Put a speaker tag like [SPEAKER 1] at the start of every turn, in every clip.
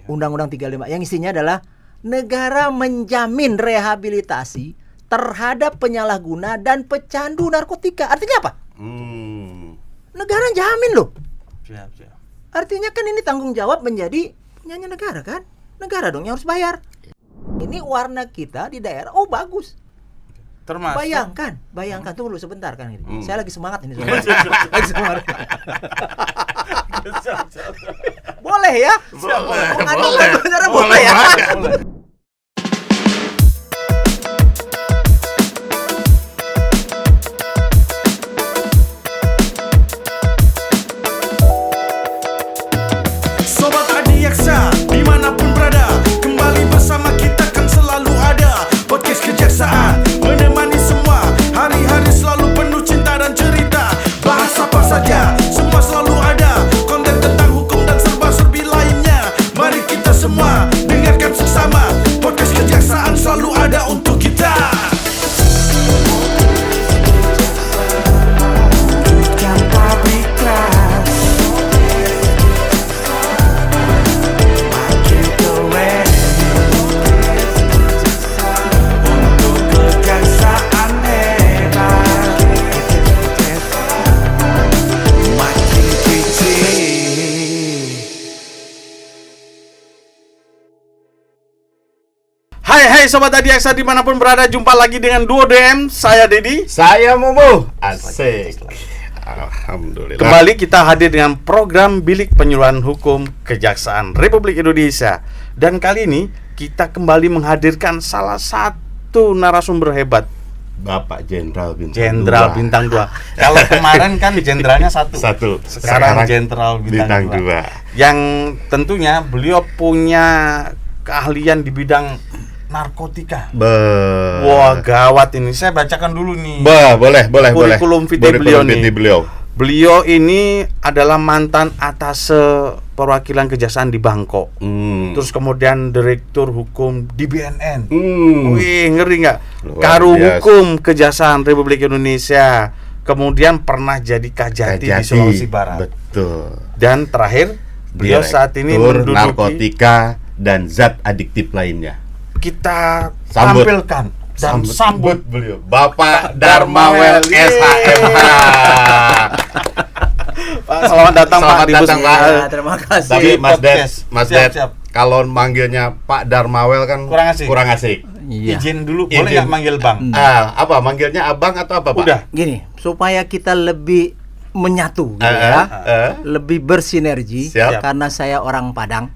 [SPEAKER 1] Undang-Undang 35 yang isinya adalah negara menjamin rehabilitasi terhadap penyalahguna dan pecandu narkotika. Artinya apa? Negara jamin loh.
[SPEAKER 2] Siap.
[SPEAKER 1] Artinya kan ini tanggung jawab menjadi punyanya negara kan? Negara dong yang harus bayar. Ini warna kita di daerah, oh bagus.
[SPEAKER 2] Termasuk
[SPEAKER 1] Bayangkan tunggu dulu sebentar kan ini. Saya lagi semangat ini lagi semangat. Boleh ya? Boleh ya?
[SPEAKER 3] Sobat Adiaksa, dimanapun berada, kembali bersama kita kan selalu ada. Podcast Kejaksaan, menemani semua, hari-hari selalu penuh cinta dan cerita. Bahas apa saja, semua selalu ada. Konten tentang hukum dan serba-serbi lainnya. Mari kita semua, dengarkan sesama. Podcast Kejaksaan selalu ada untuk kita.
[SPEAKER 2] Hai Sobat Adiaksa dimanapun berada, jumpa lagi dengan Duo DM. Saya Dedi.
[SPEAKER 4] Saya Momo. Asik. Alhamdulillah.
[SPEAKER 2] Kembali kita hadir dengan program Bilik Penyuluhan Hukum Kejaksaan Republik Indonesia. Dan kali ini kita kembali menghadirkan salah satu narasumber hebat,
[SPEAKER 4] Bapak Jenderal
[SPEAKER 2] Bintang 2. Kalau kemarin kan jenderalnya satu. Sekarang Jenderal Bintang 2. Yang tentunya beliau punya keahlian di bidang narkotika. Wah, gawat ini. Saya bacakan dulu nih.
[SPEAKER 4] Boleh.
[SPEAKER 2] Kurikulum vitae beliau nih.
[SPEAKER 4] Beliau.
[SPEAKER 2] Beliau ini adalah mantan atase perwakilan kejaksaan di Bangkok. Terus kemudian direktur hukum di BNN. Wih, ngeri nggak? Karu Hukum Kejaksaan Republik Indonesia. Kemudian pernah jadi Kajati di Sulawesi Barat.
[SPEAKER 4] Betul.
[SPEAKER 2] Dan terakhir, beliau saat ini
[SPEAKER 4] Direktur
[SPEAKER 2] menduduki,
[SPEAKER 4] narkotika dan zat adiktif lainnya.
[SPEAKER 2] kita
[SPEAKER 4] Sambut.
[SPEAKER 2] tampilkan dan sambut
[SPEAKER 4] beliau, Bapak Darmawel SHMH.
[SPEAKER 2] Pak, selamat datang Pak.
[SPEAKER 1] Ya, terima kasih.
[SPEAKER 4] Tapi Mas Ded,
[SPEAKER 2] Siap.
[SPEAKER 4] kalau manggilnya Pak Darmawel kan
[SPEAKER 2] Kurang asik.
[SPEAKER 1] Iya.
[SPEAKER 2] Izin dulu,
[SPEAKER 4] Izin.
[SPEAKER 2] boleh nggak manggil Bang?
[SPEAKER 4] Apa manggilnya abang atau apa, Pak?
[SPEAKER 2] Udah.
[SPEAKER 1] Gini, supaya kita lebih menyatu gitu ya. Lebih bersinergi.
[SPEAKER 4] Siap.
[SPEAKER 1] Karena saya orang Padang.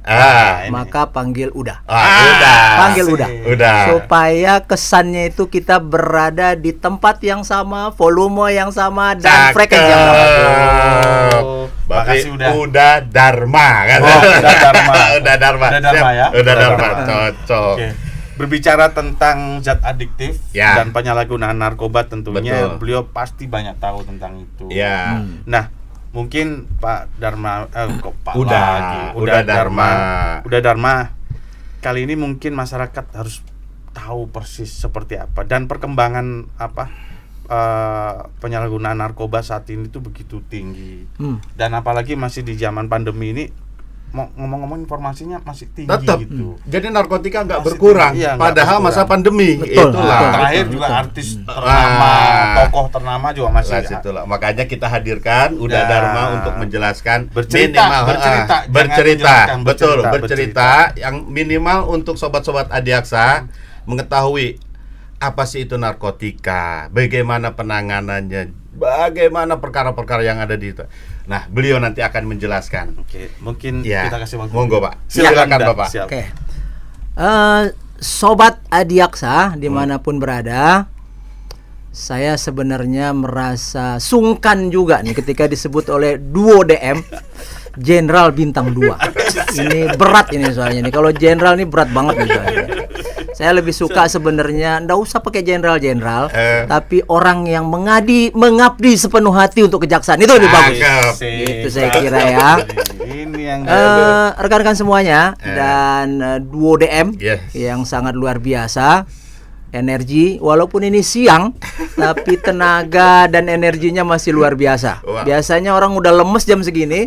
[SPEAKER 1] Maka panggil udah.
[SPEAKER 4] Udah.
[SPEAKER 1] Panggil udah.
[SPEAKER 4] Udah.
[SPEAKER 1] Supaya kesannya itu kita berada di tempat yang sama, volume yang sama dan frekuensi yang sama.
[SPEAKER 4] Berarti
[SPEAKER 2] Makasih
[SPEAKER 4] udah Dharma kan?
[SPEAKER 2] Udah Dharma.
[SPEAKER 4] Udah Dharma.
[SPEAKER 2] Udah Dharma
[SPEAKER 4] Siap.
[SPEAKER 2] ya?
[SPEAKER 4] Udah Dharma. Cocok.
[SPEAKER 2] Oke. Berbicara tentang zat adiktif
[SPEAKER 4] Ya.
[SPEAKER 2] dan penyalahgunaan narkoba, tentunya
[SPEAKER 4] Betul.
[SPEAKER 2] beliau pasti banyak tahu tentang itu.
[SPEAKER 4] Ya.
[SPEAKER 2] Nah, mungkin Pak Dharma, kok Pak
[SPEAKER 4] Udah,
[SPEAKER 2] lagi?
[SPEAKER 4] udah Dharma.
[SPEAKER 2] Udah Dharma. Kali ini mungkin masyarakat harus tahu persis seperti apa dan perkembangan penyalahgunaan narkoba saat ini tuh begitu tinggi. Dan apalagi masih di zaman pandemi ini, ngomong-ngomong informasinya masih tinggi
[SPEAKER 4] Tetap.
[SPEAKER 2] gitu.
[SPEAKER 4] Jadi narkotika nggak
[SPEAKER 2] Masih
[SPEAKER 4] berkurang,
[SPEAKER 2] tinggi, iya, nggak
[SPEAKER 4] padahal
[SPEAKER 2] berkurang.
[SPEAKER 4] masa pandemi.
[SPEAKER 1] Betul.
[SPEAKER 4] Itulah.
[SPEAKER 2] Terakhir juga artis ternama, tokoh ternama juga masih.
[SPEAKER 4] Itulah. Makanya kita hadirkan Udah Dharma untuk menjelaskan
[SPEAKER 2] Bercerita,
[SPEAKER 4] betul, bercerita yang minimal untuk sobat-sobat Adiaksa mengetahui apa sih itu narkotika, bagaimana penanganannya, bagaimana perkara-perkara yang ada di itu. Nah, beliau nanti akan menjelaskan.
[SPEAKER 2] Oke, mungkin
[SPEAKER 4] Ya,
[SPEAKER 2] kita kasih waktu.
[SPEAKER 4] monggo, Pak.
[SPEAKER 2] Silakan,
[SPEAKER 4] Silakan, Bapak.
[SPEAKER 2] Siap.
[SPEAKER 1] Oke. Sobat Adiaksa dimanapun berada, saya sebenarnya merasa sungkan juga nih ketika disebut oleh Duo DM Jenderal Bintang 2. Ini berat ini soalnya nih. Kalau jenderal ini berat banget nih soalnya. Saya lebih suka sebenarnya nggak usah pakai jenderal, tapi orang yang mengabdi sepenuh hati untuk kejaksaan itu lebih bagus. Itu saya kira ya.
[SPEAKER 2] Ini yang
[SPEAKER 1] Rekan-rekan semuanya dan Duo DM
[SPEAKER 4] Yes.
[SPEAKER 1] yang sangat luar biasa. Energi, walaupun ini siang, tapi tenaga dan energinya masih luar biasa.
[SPEAKER 4] Wah.
[SPEAKER 1] Biasanya orang udah lemes jam segini,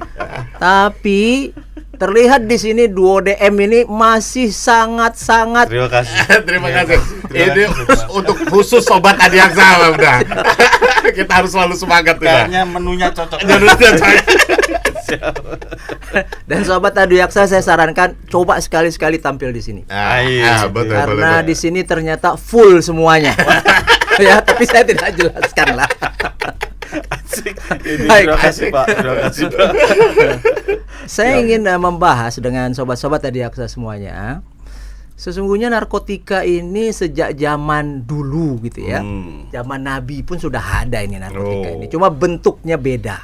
[SPEAKER 1] tapi Terlihat di sini duo DM ini masih sangat-sangat
[SPEAKER 2] Terima kasih.
[SPEAKER 4] Terima kasih. Ini untuk khusus sobat Adiaksa udah. Kita harus selalu semangat udah.
[SPEAKER 2] Kayaknya menunya cocok.
[SPEAKER 1] dan sobat Adiaksa saya sarankan coba sekali-sekali tampil di sini.
[SPEAKER 4] Betul.
[SPEAKER 1] Karena di sini ternyata full semuanya. Ya, tapi saya tidak jelaskan lah.
[SPEAKER 2] Terima kasih Pak. Terima kasih Pak.
[SPEAKER 1] Saya ingin membahas dengan sobat-sobat Adiaksa semuanya. Sesungguhnya narkotika ini sejak zaman dulu gitu ya. Zaman Nabi pun sudah ada ini narkotika ini. Cuma bentuknya beda.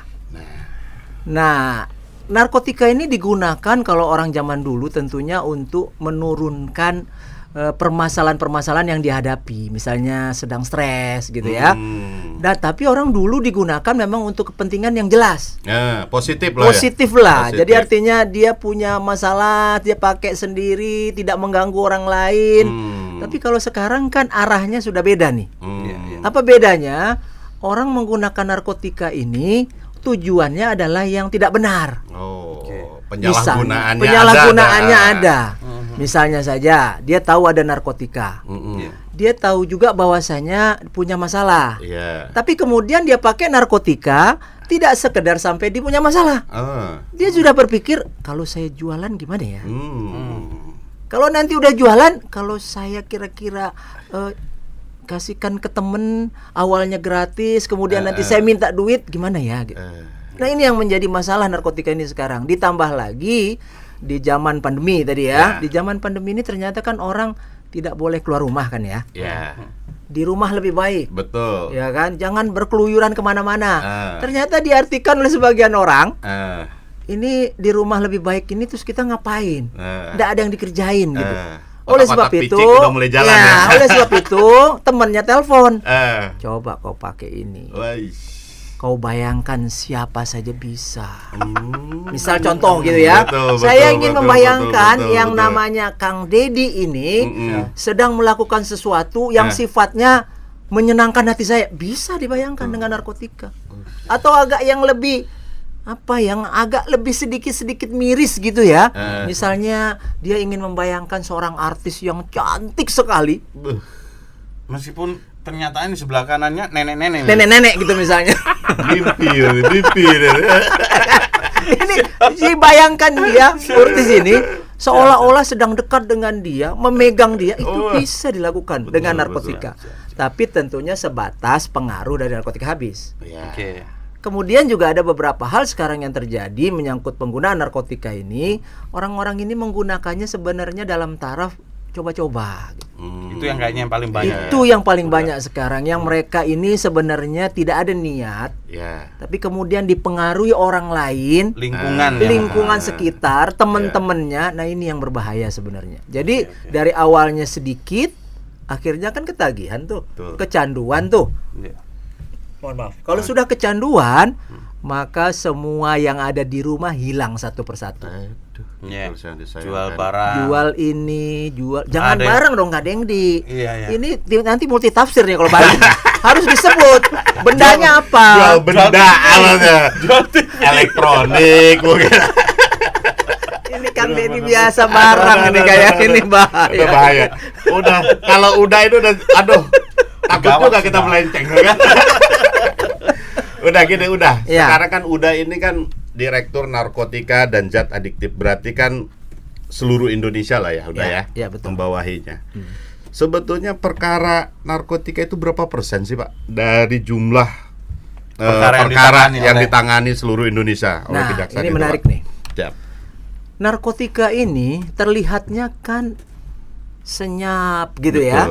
[SPEAKER 1] Nah, narkotika ini digunakan kalau orang zaman dulu tentunya untuk menurunkan permasalahan-permasalahan yang dihadapi, misalnya sedang stres gitu ya. Dan tapi orang dulu digunakan memang untuk kepentingan yang jelas.
[SPEAKER 4] Positif lah.
[SPEAKER 1] Positif lah. Jadi artinya dia punya masalah, dia pakai sendiri, tidak mengganggu orang lain. Tapi kalau sekarang kan arahnya sudah beda nih. Apa bedanya? Orang menggunakan narkotika ini tujuannya adalah yang tidak benar. Penyalahgunaannya ada. Misalnya saja dia tahu ada narkotika. Dia tahu juga bahwasanya punya masalah. Tapi kemudian dia pakai narkotika tidak sekedar sampai dia punya masalah. Dia sudah berpikir kalau saya jualan gimana ya? Kalau nanti udah jualan, kalau saya kira-kira kasihkan ke temen awalnya gratis, kemudian nanti saya minta duit gimana ya? Nah, ini yang menjadi masalah narkotika ini sekarang. Ditambah lagi di zaman pandemi tadi ya. Di zaman pandemi ini ternyata kan orang tidak boleh keluar rumah kan ya. Di rumah lebih baik.
[SPEAKER 4] Betul.
[SPEAKER 1] Ya kan, jangan berkeluyuran kemana-mana. Ternyata diartikan oleh sebagian orang, ini di rumah lebih baik ini terus kita ngapain? Tidak ada yang dikerjain gitu. Oleh sebab itu, oleh sebab itu temannya telepon. Coba kau pakai ini. Kau bayangkan siapa saja bisa. Misal contoh gitu ya. Saya ingin membayangkan yang namanya Kang Dedi ini sedang melakukan sesuatu yang sifatnya menyenangkan hati saya. Bisa dibayangkan dengan narkotika. Atau agak yang lebih yang agak lebih sedikit miris gitu ya. Misalnya dia ingin membayangkan seorang artis yang cantik sekali.
[SPEAKER 2] Meskipun ternyata di sebelah kanannya
[SPEAKER 1] nenek-nenek gitu misalnya.
[SPEAKER 4] Mimpi.
[SPEAKER 1] Ini dibayangkan dia seperti sini seolah-olah sedang dekat dengan dia, memegang dia, itu bisa dilakukan dengan narkotika. Tapi tentunya sebatas pengaruh dari narkotika habis. Kemudian juga ada beberapa hal sekarang yang terjadi menyangkut penggunaan narkotika ini. Orang-orang ini menggunakannya sebenarnya dalam taraf coba-coba.
[SPEAKER 2] Itu yang kayaknya yang paling banyak.
[SPEAKER 1] Itu yang paling banyak sekarang. Yang mereka ini sebenarnya tidak ada niat, tapi kemudian dipengaruhi orang lain, lingkungan sekitar, teman-temannya. Nah, ini yang berbahaya sebenarnya. Jadi dari awalnya sedikit, akhirnya kan ketagihan tuh, kecanduan tuh. Mohon maaf. Kalau sudah kecanduan, maka semua yang ada di rumah hilang satu persatu.
[SPEAKER 2] Jual barang.
[SPEAKER 1] Jual ini, jangan barang dong, nggak ada yang di.
[SPEAKER 2] Ini
[SPEAKER 1] nanti multi tafsir nih kalau barang. Harus disebut bendanya apa.
[SPEAKER 4] Jual benda alatnya. Elektronik mungkin.
[SPEAKER 1] Ini kan ini biasa barang ini kayak ini bahaya.
[SPEAKER 4] Udah kalau udah itu udah takut juga kita melenceng kan. Udah. Sekarang kan udah ini kan Direktur Narkotika dan Zat Adiktif, berarti kan seluruh Indonesia lah ya udah ya
[SPEAKER 1] betul.
[SPEAKER 4] Membawahinya. Sebetulnya perkara narkotika itu berapa persen sih Pak dari jumlah perkara yang ditangani seluruh Indonesia oleh Kejaksaan?
[SPEAKER 1] Ini menarik nih. Narkotika ini terlihatnya kan senyap gitu ya.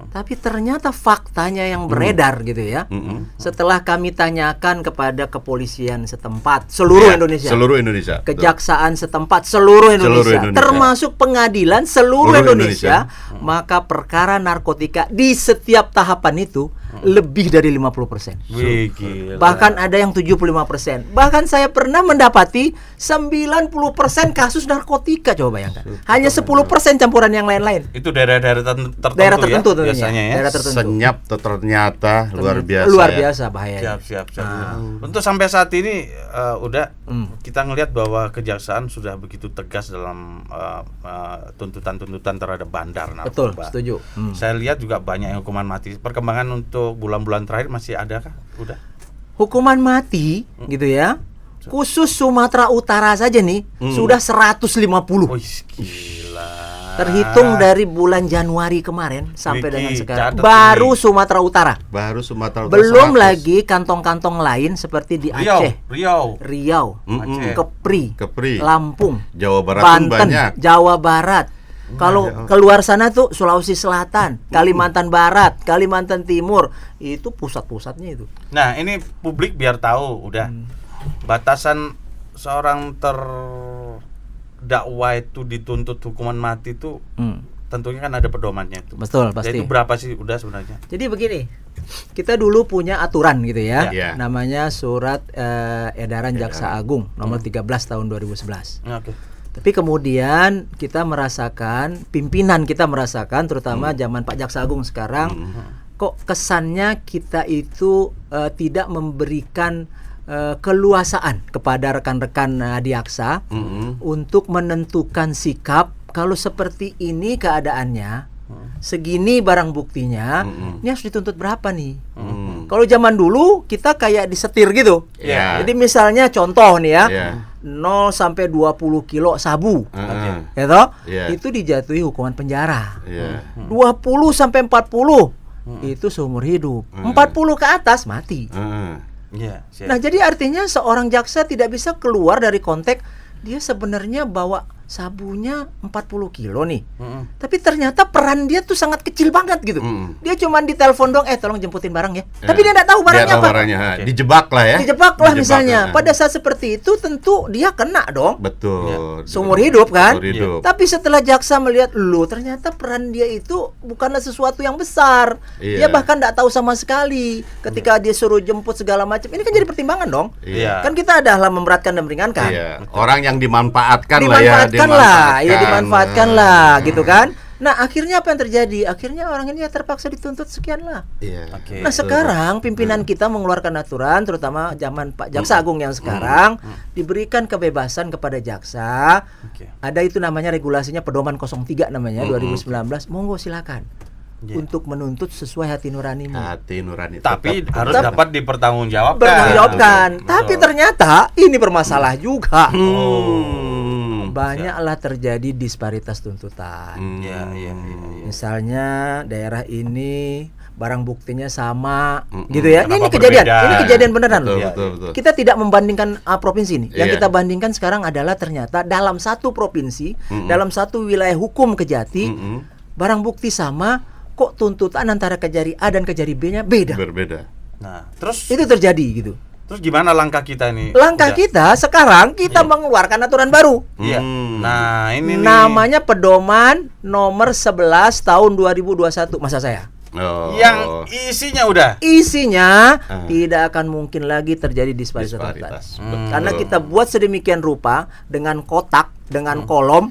[SPEAKER 1] Tapi ternyata faktanya yang beredar gitu ya. Setelah kami tanyakan kepada kepolisian setempat seluruh Indonesia. Kejaksaan setempat seluruh Indonesia. Termasuk pengadilan seluruh Indonesia. Maka perkara narkotika di setiap tahapan itu lebih dari 50%.
[SPEAKER 2] Wih, gila.
[SPEAKER 1] Bahkan ada yang 75%. Bahkan saya pernah mendapati 90% kasus narkotika, coba bayangkan. Hanya 10% campuran yang lain-lain.
[SPEAKER 2] Itu daerah-daerah tertentu,
[SPEAKER 1] Daerah tertentu
[SPEAKER 2] ya,
[SPEAKER 1] tentunya.
[SPEAKER 2] biasanya ya.
[SPEAKER 1] Daerah tertentu.
[SPEAKER 4] Senyap ternyata luar biasa.
[SPEAKER 1] Luar
[SPEAKER 4] ya.
[SPEAKER 1] biasa bahayanya.
[SPEAKER 2] Siap. Untuk sampai saat ini udah kita ngelihat bahwa kejaksaan sudah begitu tegas dalam tuntutan-tuntutan terhadap bandar
[SPEAKER 1] Betul,
[SPEAKER 2] narkoba.
[SPEAKER 1] setuju.
[SPEAKER 2] Saya lihat juga banyak yang hukuman mati. Perkembangan untuk bulan-bulan terakhir masih ada kah? Udah.
[SPEAKER 1] Hukuman mati gitu ya. Khusus Sumatera Utara saja nih sudah 150.
[SPEAKER 2] Wih, gila.
[SPEAKER 1] Terhitung dari bulan Januari kemarin sampai dengan
[SPEAKER 2] Wiki,
[SPEAKER 1] sekarang
[SPEAKER 2] catat
[SPEAKER 1] baru
[SPEAKER 2] ini.
[SPEAKER 1] Sumatera Utara.
[SPEAKER 4] Baru Sumatera Utara
[SPEAKER 1] Belum
[SPEAKER 4] 100.
[SPEAKER 1] lagi kantong-kantong lain seperti di Aceh, Riau,
[SPEAKER 2] Aceh.
[SPEAKER 1] Kepri, Lampung,
[SPEAKER 4] Jawa Barat pun
[SPEAKER 1] Banten,
[SPEAKER 4] banyak.
[SPEAKER 1] Jawa Barat. Kalau keluar sana tuh Sulawesi Selatan, Kalimantan Barat, Kalimantan Timur, itu pusat-pusatnya itu.
[SPEAKER 2] Nah, ini publik biar tahu udah batasan seorang terdakwa itu dituntut hukuman mati itu tentunya kan ada pedomannya itu.
[SPEAKER 1] Betul, pasti.
[SPEAKER 2] Itu berapa sih udah sebenarnya?
[SPEAKER 1] Jadi begini, kita dulu punya aturan gitu ya,
[SPEAKER 4] Ya.
[SPEAKER 1] namanya Surat Edaran Jaksa Agung nomor 13 tahun 2011.
[SPEAKER 2] Oke.
[SPEAKER 1] Tapi kemudian kita merasakan, pimpinan kita merasakan, terutama zaman Pak Jaksa Agung sekarang, kok kesannya kita itu tidak memberikan keluasaan kepada rekan-rekan Adiaksa untuk menentukan sikap. Kalau seperti ini keadaannya, segini barang buktinya, ini harus dituntut berapa nih? Kalau zaman dulu kita kayak disetir gitu.
[SPEAKER 4] Iya.
[SPEAKER 1] Jadi misalnya contoh nih ya,
[SPEAKER 4] Iya.
[SPEAKER 1] 0 sampai 20 kilo sabu. Ya toh?
[SPEAKER 4] Iya.
[SPEAKER 1] Itu dijatuhi hukuman penjara.
[SPEAKER 4] Iya.
[SPEAKER 1] 20 sampai 40 itu seumur hidup. 40 ke atas mati.
[SPEAKER 2] Iya, siap.
[SPEAKER 1] Nah, jadi artinya seorang jaksa tidak bisa keluar dari konteks dia sebenarnya bawa sabunya 40 kilo nih. Tapi ternyata peran dia tuh sangat kecil banget gitu. Dia cuman ditelepon dong, tolong jemputin barang ya. Tapi dia enggak tahu barangnya
[SPEAKER 4] Dia tahu
[SPEAKER 1] apa.
[SPEAKER 4] barangnya, ha. Dijebak lah ya.
[SPEAKER 1] Dijebak lah misalnya.
[SPEAKER 4] ha.
[SPEAKER 1] Pada saat seperti itu tentu dia kena dong.
[SPEAKER 4] Betul.
[SPEAKER 1] Seumur hidup kan?
[SPEAKER 4] Seumur hidup.
[SPEAKER 1] Tapi setelah jaksa melihat lu ternyata peran dia itu bukanlah sesuatu yang besar.
[SPEAKER 4] Iya.
[SPEAKER 1] Dia bahkan enggak tahu sama sekali. Ketika dia suruh jemput segala macam, ini kan jadi pertimbangan dong.
[SPEAKER 2] Iya.
[SPEAKER 1] Kan kita adalah memberatkan dan meringankan.
[SPEAKER 4] Iya. Orang yang dimanfaatkan lah ya.
[SPEAKER 1] Dimanfaatkan lah gitu kan. Nah, akhirnya apa yang terjadi? Akhirnya orang ini ya terpaksa dituntut sekian lah.
[SPEAKER 4] Iya.
[SPEAKER 2] Oke.
[SPEAKER 1] Nah, sekarang pimpinan kita mengeluarkan aturan, terutama zaman Pak Jaksa Agung yang sekarang, diberikan kebebasan kepada jaksa.
[SPEAKER 2] Oke.
[SPEAKER 1] Ada itu namanya regulasinya pedoman 03 namanya 2019. Monggo silakan untuk menuntut sesuai hati nuranimu.
[SPEAKER 4] Hati nurani.
[SPEAKER 2] Tapi
[SPEAKER 4] tetap-
[SPEAKER 2] harus
[SPEAKER 1] tetap
[SPEAKER 2] dapat dipertanggungjawabkan.
[SPEAKER 1] Bertanggungjawabkan.
[SPEAKER 2] Betul.
[SPEAKER 1] Tapi ternyata ini bermasalah juga.
[SPEAKER 2] Oh.
[SPEAKER 1] Banyaklah terjadi disparitas tuntutan.
[SPEAKER 2] Iya.
[SPEAKER 1] Misalnya daerah ini barang buktinya sama, gitu ya. Ini
[SPEAKER 2] Kenapa
[SPEAKER 1] kejadian,
[SPEAKER 2] berbeda?
[SPEAKER 1] ini kejadian beneran
[SPEAKER 4] Betul,
[SPEAKER 1] loh.
[SPEAKER 4] betul.
[SPEAKER 1] Kita tidak membandingkan provinsi ini. Yang
[SPEAKER 4] Iya.
[SPEAKER 1] kita bandingkan sekarang adalah ternyata dalam satu provinsi, dalam satu wilayah hukum Kejati, barang bukti sama, kok tuntutan antara Kejari A dan Kejari B-nya beda.
[SPEAKER 4] Berbeda.
[SPEAKER 2] Nah, terus
[SPEAKER 1] Itu terjadi gitu.
[SPEAKER 2] gimana langkah kita ini?
[SPEAKER 1] Langkah
[SPEAKER 2] Udah.
[SPEAKER 1] kita sekarang kita mengeluarkan aturan baru.
[SPEAKER 2] Iya. Nah, ini nih.
[SPEAKER 1] Namanya pedoman nomor 11 tahun 2021 masa saya.
[SPEAKER 4] Oh.
[SPEAKER 2] yang isinya udah.
[SPEAKER 1] Isinya tidak akan mungkin lagi terjadi disparitas.
[SPEAKER 4] Disparitas.
[SPEAKER 1] Karena kita buat sedemikian rupa dengan kotak, dengan kolom,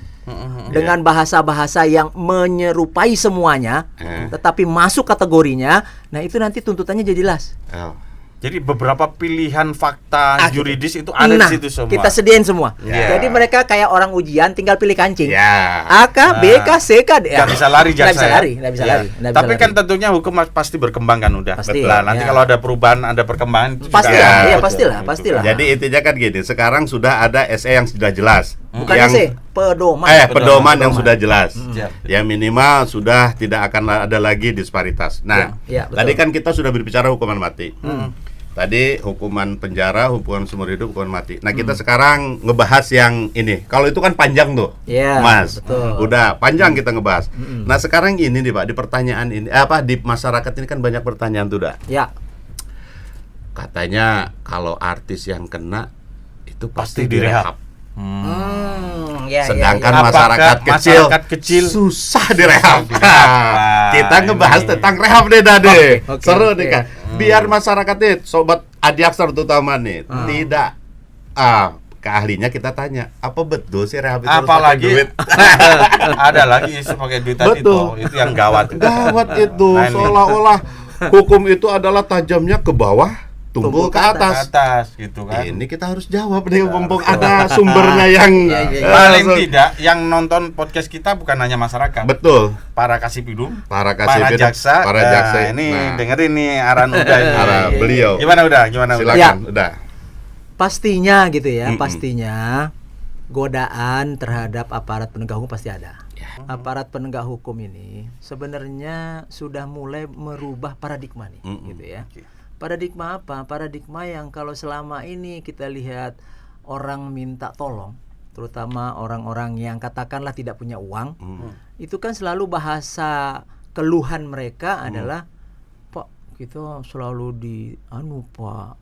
[SPEAKER 1] dengan bahasa-bahasa yang menyerupai semuanya, tetapi masuk kategorinya. Nah, itu nanti tuntutannya jadi jelas.
[SPEAKER 4] Oh.
[SPEAKER 2] Jadi beberapa pilihan fakta juridis itu ada
[SPEAKER 1] Nah,
[SPEAKER 2] di situ semua.
[SPEAKER 1] kita sediain semua.
[SPEAKER 4] Ya.
[SPEAKER 1] Jadi mereka kayak orang ujian, tinggal pilih kancing.
[SPEAKER 4] Ya.
[SPEAKER 1] A, K, B, K, C, K, D.
[SPEAKER 2] Nggak bisa lari jaksa
[SPEAKER 1] Nggak bisa
[SPEAKER 2] ya?
[SPEAKER 1] lari, nggak bisa
[SPEAKER 2] Ya.
[SPEAKER 1] lari. nggak bisa
[SPEAKER 2] Tapi
[SPEAKER 1] lari.
[SPEAKER 2] kan tentunya hukum pasti berkembang kan udah.
[SPEAKER 1] Pasti,
[SPEAKER 2] Betul. Nanti
[SPEAKER 1] ya.
[SPEAKER 2] kalau ada perubahan, ada perkembangan itu
[SPEAKER 1] Pastilah,
[SPEAKER 2] juga-
[SPEAKER 1] iya,
[SPEAKER 2] Betul.
[SPEAKER 1] pastilah,
[SPEAKER 2] Itu
[SPEAKER 1] pastilah.
[SPEAKER 2] kan.
[SPEAKER 4] Jadi intinya kan gini, sekarang sudah ada SE yang sudah jelas.
[SPEAKER 1] Bukan
[SPEAKER 4] yang
[SPEAKER 1] SE, pedoman.
[SPEAKER 4] pedoman yang sudah jelas.
[SPEAKER 2] Siap.
[SPEAKER 4] Ya minimal sudah tidak akan ada lagi disparitas. Nah,
[SPEAKER 1] Ya, betul.
[SPEAKER 4] tadi kan kita sudah berbicara hukuman mati. Tadi hukuman penjara, hukuman seumur hidup, hukuman mati. Nah, kita sekarang ngebahas yang ini. Kalau itu kan panjang tuh,
[SPEAKER 1] Iya,
[SPEAKER 4] Mas.
[SPEAKER 1] betul.
[SPEAKER 4] Udah panjang kita ngebahas. Nah, sekarang ini nih Pak, di pertanyaan ini, di masyarakat ini kan banyak pertanyaan tuh, dah.
[SPEAKER 1] Ya,
[SPEAKER 4] Katanya kalau artis yang kena itu
[SPEAKER 2] Pasti
[SPEAKER 4] pasti
[SPEAKER 2] direhab.
[SPEAKER 4] direhab.
[SPEAKER 1] Ya,
[SPEAKER 4] Sedangkan
[SPEAKER 2] ya.
[SPEAKER 4] masyarakat
[SPEAKER 2] Apakah
[SPEAKER 4] kecil,
[SPEAKER 2] masyarakat kecil
[SPEAKER 4] susah direhab.
[SPEAKER 2] Nah,
[SPEAKER 4] Kita ngebahas
[SPEAKER 2] ini.
[SPEAKER 4] tentang rehab deh Dade.
[SPEAKER 1] Oke,
[SPEAKER 4] Seru
[SPEAKER 1] oke.
[SPEAKER 4] nih kan. Biar masyarakat nih, sobat Adiaksar terutama nih, tidak ke ahlinya kita tanya, apa betul sih rehab itu harus pakai
[SPEAKER 2] apalagi
[SPEAKER 4] duit?
[SPEAKER 2] ada lagi isu pakai duit tadi
[SPEAKER 4] Betul.
[SPEAKER 2] itu yang gawat.
[SPEAKER 4] Gawat itu,
[SPEAKER 2] Nah, ini.
[SPEAKER 4] seolah-olah hukum itu adalah tajamnya ke bawah, tumbuh ke
[SPEAKER 2] Ke
[SPEAKER 4] atas.
[SPEAKER 2] atas gitu kan.
[SPEAKER 4] Ini kita harus jawab nih, mumpung ada sumbernya yang
[SPEAKER 2] Paling tidak yang nonton podcast kita bukan hanya masyarakat,
[SPEAKER 4] betul.
[SPEAKER 2] para kasipidum,
[SPEAKER 4] Para kasipidum,
[SPEAKER 2] jaksa,
[SPEAKER 4] para
[SPEAKER 2] Nah,
[SPEAKER 4] jaksa.
[SPEAKER 2] ini
[SPEAKER 4] Nah.
[SPEAKER 2] dengerin nih arahan Uda ini.
[SPEAKER 4] Arah beliau.
[SPEAKER 2] Gimana Uda?
[SPEAKER 4] Silakan,
[SPEAKER 1] Ya.
[SPEAKER 4] udah.
[SPEAKER 1] Pastinya gitu ya,
[SPEAKER 4] Mm-mm.
[SPEAKER 1] pastinya godaan terhadap aparat penegak hukum pasti ada. Aparat penegak hukum ini sebenarnya sudah mulai merubah paradigma nih,
[SPEAKER 4] Mm-mm.
[SPEAKER 1] gitu ya. Paradigma apa? Paradigma yang kalau selama ini kita lihat orang minta tolong, terutama orang-orang yang katakanlah tidak punya uang, itu kan selalu bahasa keluhan mereka adalah, Pak, kita selalu Pak,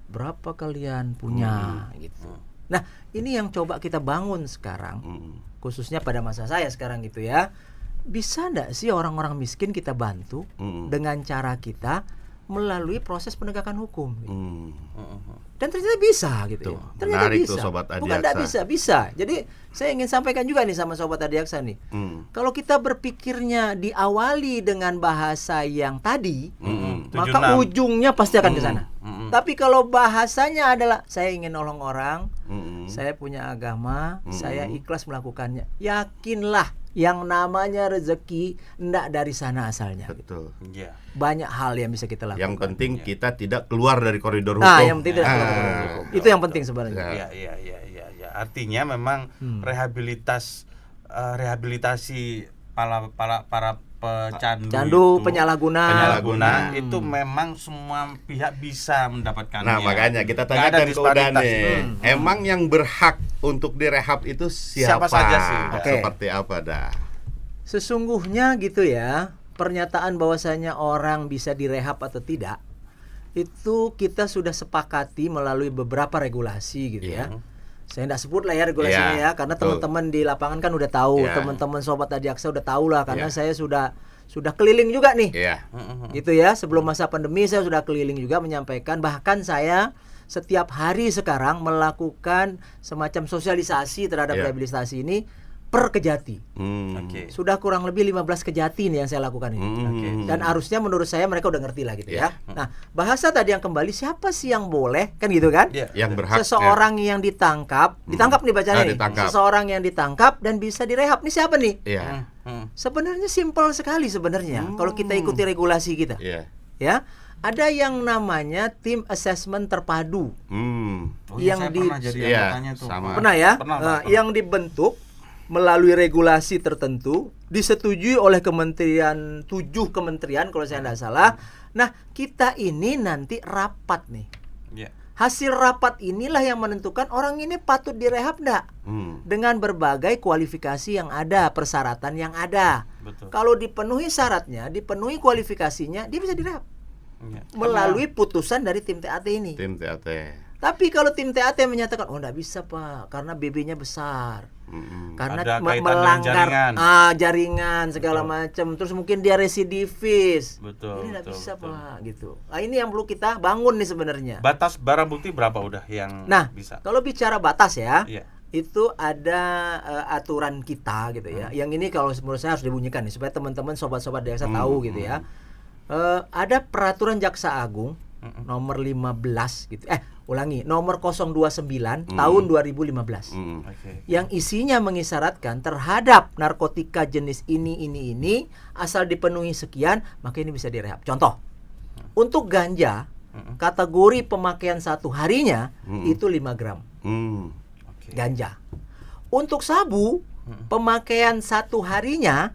[SPEAKER 1] berapa kalian punya gitu. Nah, ini yang coba kita bangun sekarang, khususnya pada masa saya sekarang gitu ya. Bisa enggak sih orang-orang miskin kita bantu dengan cara kita melalui proses penegakan hukum gitu. Dan ternyata bisa gitu
[SPEAKER 4] Tuh,
[SPEAKER 1] ya. Ternyata
[SPEAKER 4] menarik
[SPEAKER 1] bisa.
[SPEAKER 4] tuh, Sobat
[SPEAKER 1] Bukan enggak
[SPEAKER 4] Adiaksa.
[SPEAKER 1] bisa. Jadi saya ingin sampaikan juga nih sama Sobat Adiaksa nih. Kalau kita berpikirnya diawali dengan bahasa yang tadi, maka
[SPEAKER 2] 76.
[SPEAKER 1] ujungnya pasti akan ke sana. Tapi kalau bahasanya adalah saya ingin nolong orang, saya punya agama, saya ikhlas melakukannya. Yakinlah yang namanya rezeki enggak dari sana asalnya.
[SPEAKER 4] Betul.
[SPEAKER 2] Iya.
[SPEAKER 1] Banyak hal yang bisa kita lakukan.
[SPEAKER 4] Yang penting kita tidak keluar dari koridor hukum.
[SPEAKER 1] Nah, yang penting tidak keluar dari hukum. Itu yang penting sebenarnya.
[SPEAKER 4] Ya.
[SPEAKER 2] Iya. Artinya memang rehabilitasi para pecandu
[SPEAKER 1] Candu,
[SPEAKER 2] itu,
[SPEAKER 1] penyalahguna.
[SPEAKER 2] itu memang semua pihak bisa mendapatkannya.
[SPEAKER 4] Nah, makanya kita
[SPEAKER 2] Nggak ada
[SPEAKER 4] tanyakan ke Uda
[SPEAKER 2] disparitas.
[SPEAKER 4] nih. Emang yang berhak untuk direhab itu siapa?
[SPEAKER 2] Siapa saja sih, Uda?
[SPEAKER 1] Oke.
[SPEAKER 4] Seperti apa dah?
[SPEAKER 1] Sesungguhnya gitu ya, pernyataan bahwasanya orang bisa direhab atau tidak, itu kita sudah sepakati melalui beberapa regulasi gitu ya. Saya tidak sebut lah ya regulasinya
[SPEAKER 4] Iya,
[SPEAKER 1] ya, karena
[SPEAKER 4] betul.
[SPEAKER 1] teman-teman di lapangan kan udah tahu,
[SPEAKER 4] Iya.
[SPEAKER 1] teman-teman Sobat Adiaksa udah tahu lah, karena
[SPEAKER 4] Iya.
[SPEAKER 1] saya sudah keliling juga nih.
[SPEAKER 4] Iya.
[SPEAKER 1] Gitu ya, sebelum masa pandemi saya sudah keliling juga menyampaikan, bahkan saya setiap hari sekarang melakukan semacam sosialisasi terhadap
[SPEAKER 4] Iya.
[SPEAKER 1] rehabilitasi ini per kejati.
[SPEAKER 2] Oke.
[SPEAKER 1] Sudah kurang lebih 15 kejati nih yang saya lakukan ini.
[SPEAKER 2] Oke.
[SPEAKER 1] Dan harusnya menurut saya mereka udah ngerti lah gitu
[SPEAKER 4] Iya.
[SPEAKER 1] ya. Nah, bahasa tadi yang kembali, siapa sih yang boleh, kan gitu kan?
[SPEAKER 2] Iya.
[SPEAKER 4] Yang berhak.
[SPEAKER 1] Seseorang yang ditangkap nih bacanya nih.
[SPEAKER 4] ditangkap.
[SPEAKER 1] Seseorang yang ditangkap dan bisa direhab. Nih siapa nih?
[SPEAKER 4] Iya.
[SPEAKER 1] Sebenarnya simpel sekali sebenarnya kalau kita ikuti regulasi kita.
[SPEAKER 4] Iya.
[SPEAKER 1] Ya. Ada yang namanya tim assessment terpadu.
[SPEAKER 2] Oh,
[SPEAKER 1] Yang
[SPEAKER 2] saya
[SPEAKER 1] di-
[SPEAKER 2] pernah jadi
[SPEAKER 4] Iya,
[SPEAKER 2] anggotanya tuh.
[SPEAKER 4] sama.
[SPEAKER 1] Pernah ya?
[SPEAKER 2] Pernah,
[SPEAKER 1] Nah,
[SPEAKER 2] Pak.
[SPEAKER 1] yang dibentuk melalui regulasi tertentu, disetujui oleh kementerian, 7 kementerian kalau saya tidak salah. Nah, kita ini nanti rapat nih.
[SPEAKER 2] Iya.
[SPEAKER 1] Hasil rapat inilah yang menentukan orang ini patut direhab enggak. Dengan berbagai kualifikasi yang ada, persyaratan yang ada.
[SPEAKER 2] Betul.
[SPEAKER 1] Kalau dipenuhi syaratnya, dipenuhi kualifikasinya, dia bisa direhab
[SPEAKER 2] Iya.
[SPEAKER 1] melalui putusan dari tim TAT ini.
[SPEAKER 4] Tim TAT.
[SPEAKER 1] Tapi kalau tim TAT menyatakan, oh enggak bisa Pak, karena BB-nya besar. Karena
[SPEAKER 2] Ada kaitan dengan
[SPEAKER 1] melanggar
[SPEAKER 2] jaringan.
[SPEAKER 1] jaringan segala macam. Terus mungkin dia residivis.
[SPEAKER 2] Betul,
[SPEAKER 1] Ini enggak
[SPEAKER 2] betul,
[SPEAKER 1] bisa
[SPEAKER 2] betul.
[SPEAKER 1] Pak gitu. Nah, ini yang perlu kita bangun nih sebenarnya.
[SPEAKER 2] Batas barang bukti berapa udah yang
[SPEAKER 1] Nah,
[SPEAKER 2] bisa?
[SPEAKER 1] kalau bicara batas ya,
[SPEAKER 2] Iya.
[SPEAKER 1] itu ada aturan kita gitu ya. Yang ini kalau menurut saya harus dibunyikan nih supaya teman-teman sobat-sobat desa tahu gitu ya. Ada peraturan Jaksa Agung nomor 15 gitu. Nomor 029 tahun 2015.
[SPEAKER 2] Oke.
[SPEAKER 1] Yang isinya mengisyaratkan terhadap narkotika jenis ini asal dipenuhi sekian, maka ini bisa direhab. Contoh, untuk ganja kategori pemakaian satu harinya itu 5 gram
[SPEAKER 2] Oke.
[SPEAKER 1] ganja. Untuk sabu pemakaian satu harinya,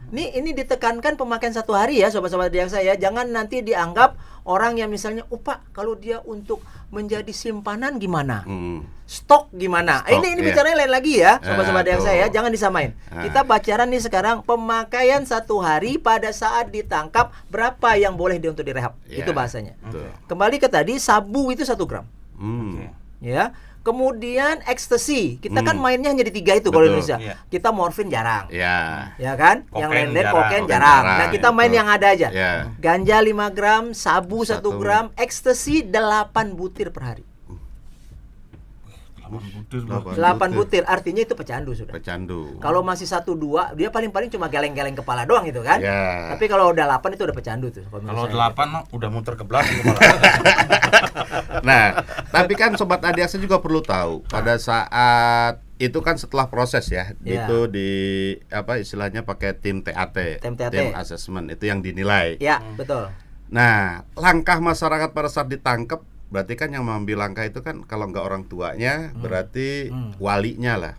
[SPEAKER 1] ini ditekankan pemakaian satu hari ya sobat-sobat yang saya, jangan nanti dianggap orang yang misalnya, Pak, kalau dia untuk menjadi simpanan gimana? Stok gimana?
[SPEAKER 4] Stok,
[SPEAKER 1] Ini
[SPEAKER 4] iya.
[SPEAKER 1] bicaranya lain lagi ya, sobat-sobat yang
[SPEAKER 4] tuh.
[SPEAKER 1] saya, jangan disamain. Kita bacaran nih sekarang pemakaian satu hari pada saat ditangkap, berapa yang boleh dia untuk direhab?
[SPEAKER 4] Iya.
[SPEAKER 1] Itu bahasanya.
[SPEAKER 4] Betul.
[SPEAKER 1] Kembali ke tadi, sabu itu 1 gram.
[SPEAKER 2] Oke.
[SPEAKER 1] Ya, Kemudian ekstasi, kita kan mainnya hanya di 3 itu kalau
[SPEAKER 4] Betul.
[SPEAKER 1] Indonesia.
[SPEAKER 5] Iya.
[SPEAKER 1] Kita morfin jarang,
[SPEAKER 4] Ya.
[SPEAKER 1] ya kan? Yang
[SPEAKER 5] Kokain
[SPEAKER 1] lain-lain
[SPEAKER 5] jarang.
[SPEAKER 1] kokain
[SPEAKER 4] Kokain
[SPEAKER 1] jarang.
[SPEAKER 4] jarang,
[SPEAKER 1] Nah kita main
[SPEAKER 4] betul.
[SPEAKER 1] yang ada aja.
[SPEAKER 4] Ya.
[SPEAKER 1] Ganja 5 gram, sabu 1
[SPEAKER 4] Satu.
[SPEAKER 1] gram, ekstasi 8 butir per hari. 8 butir, artinya itu pecandu sudah.
[SPEAKER 4] Pecandu.
[SPEAKER 1] Kalau masih 1-2, dia paling-paling cuma geleng-geleng kepala doang gitu kan.
[SPEAKER 4] Ya.
[SPEAKER 1] Tapi kalau udah 8 itu udah pecandu tuh.
[SPEAKER 5] Kalau
[SPEAKER 1] menurut saya.
[SPEAKER 5] 8 mah udah muter ke belakang kepala.
[SPEAKER 4] Nah, tapi kan Sobat Adiaksa juga perlu tahu pada saat itu kan setelah proses ya,
[SPEAKER 1] Iya.
[SPEAKER 4] itu di apa istilahnya pakai tim TAT,
[SPEAKER 1] Tim TAT.
[SPEAKER 4] tim assessment itu yang dinilai.
[SPEAKER 1] Ya, betul.
[SPEAKER 4] Nah, langkah masyarakat pada saat ditangkap berarti kan yang mengambil langkah itu kan kalau nggak orang tuanya berarti walinya lah.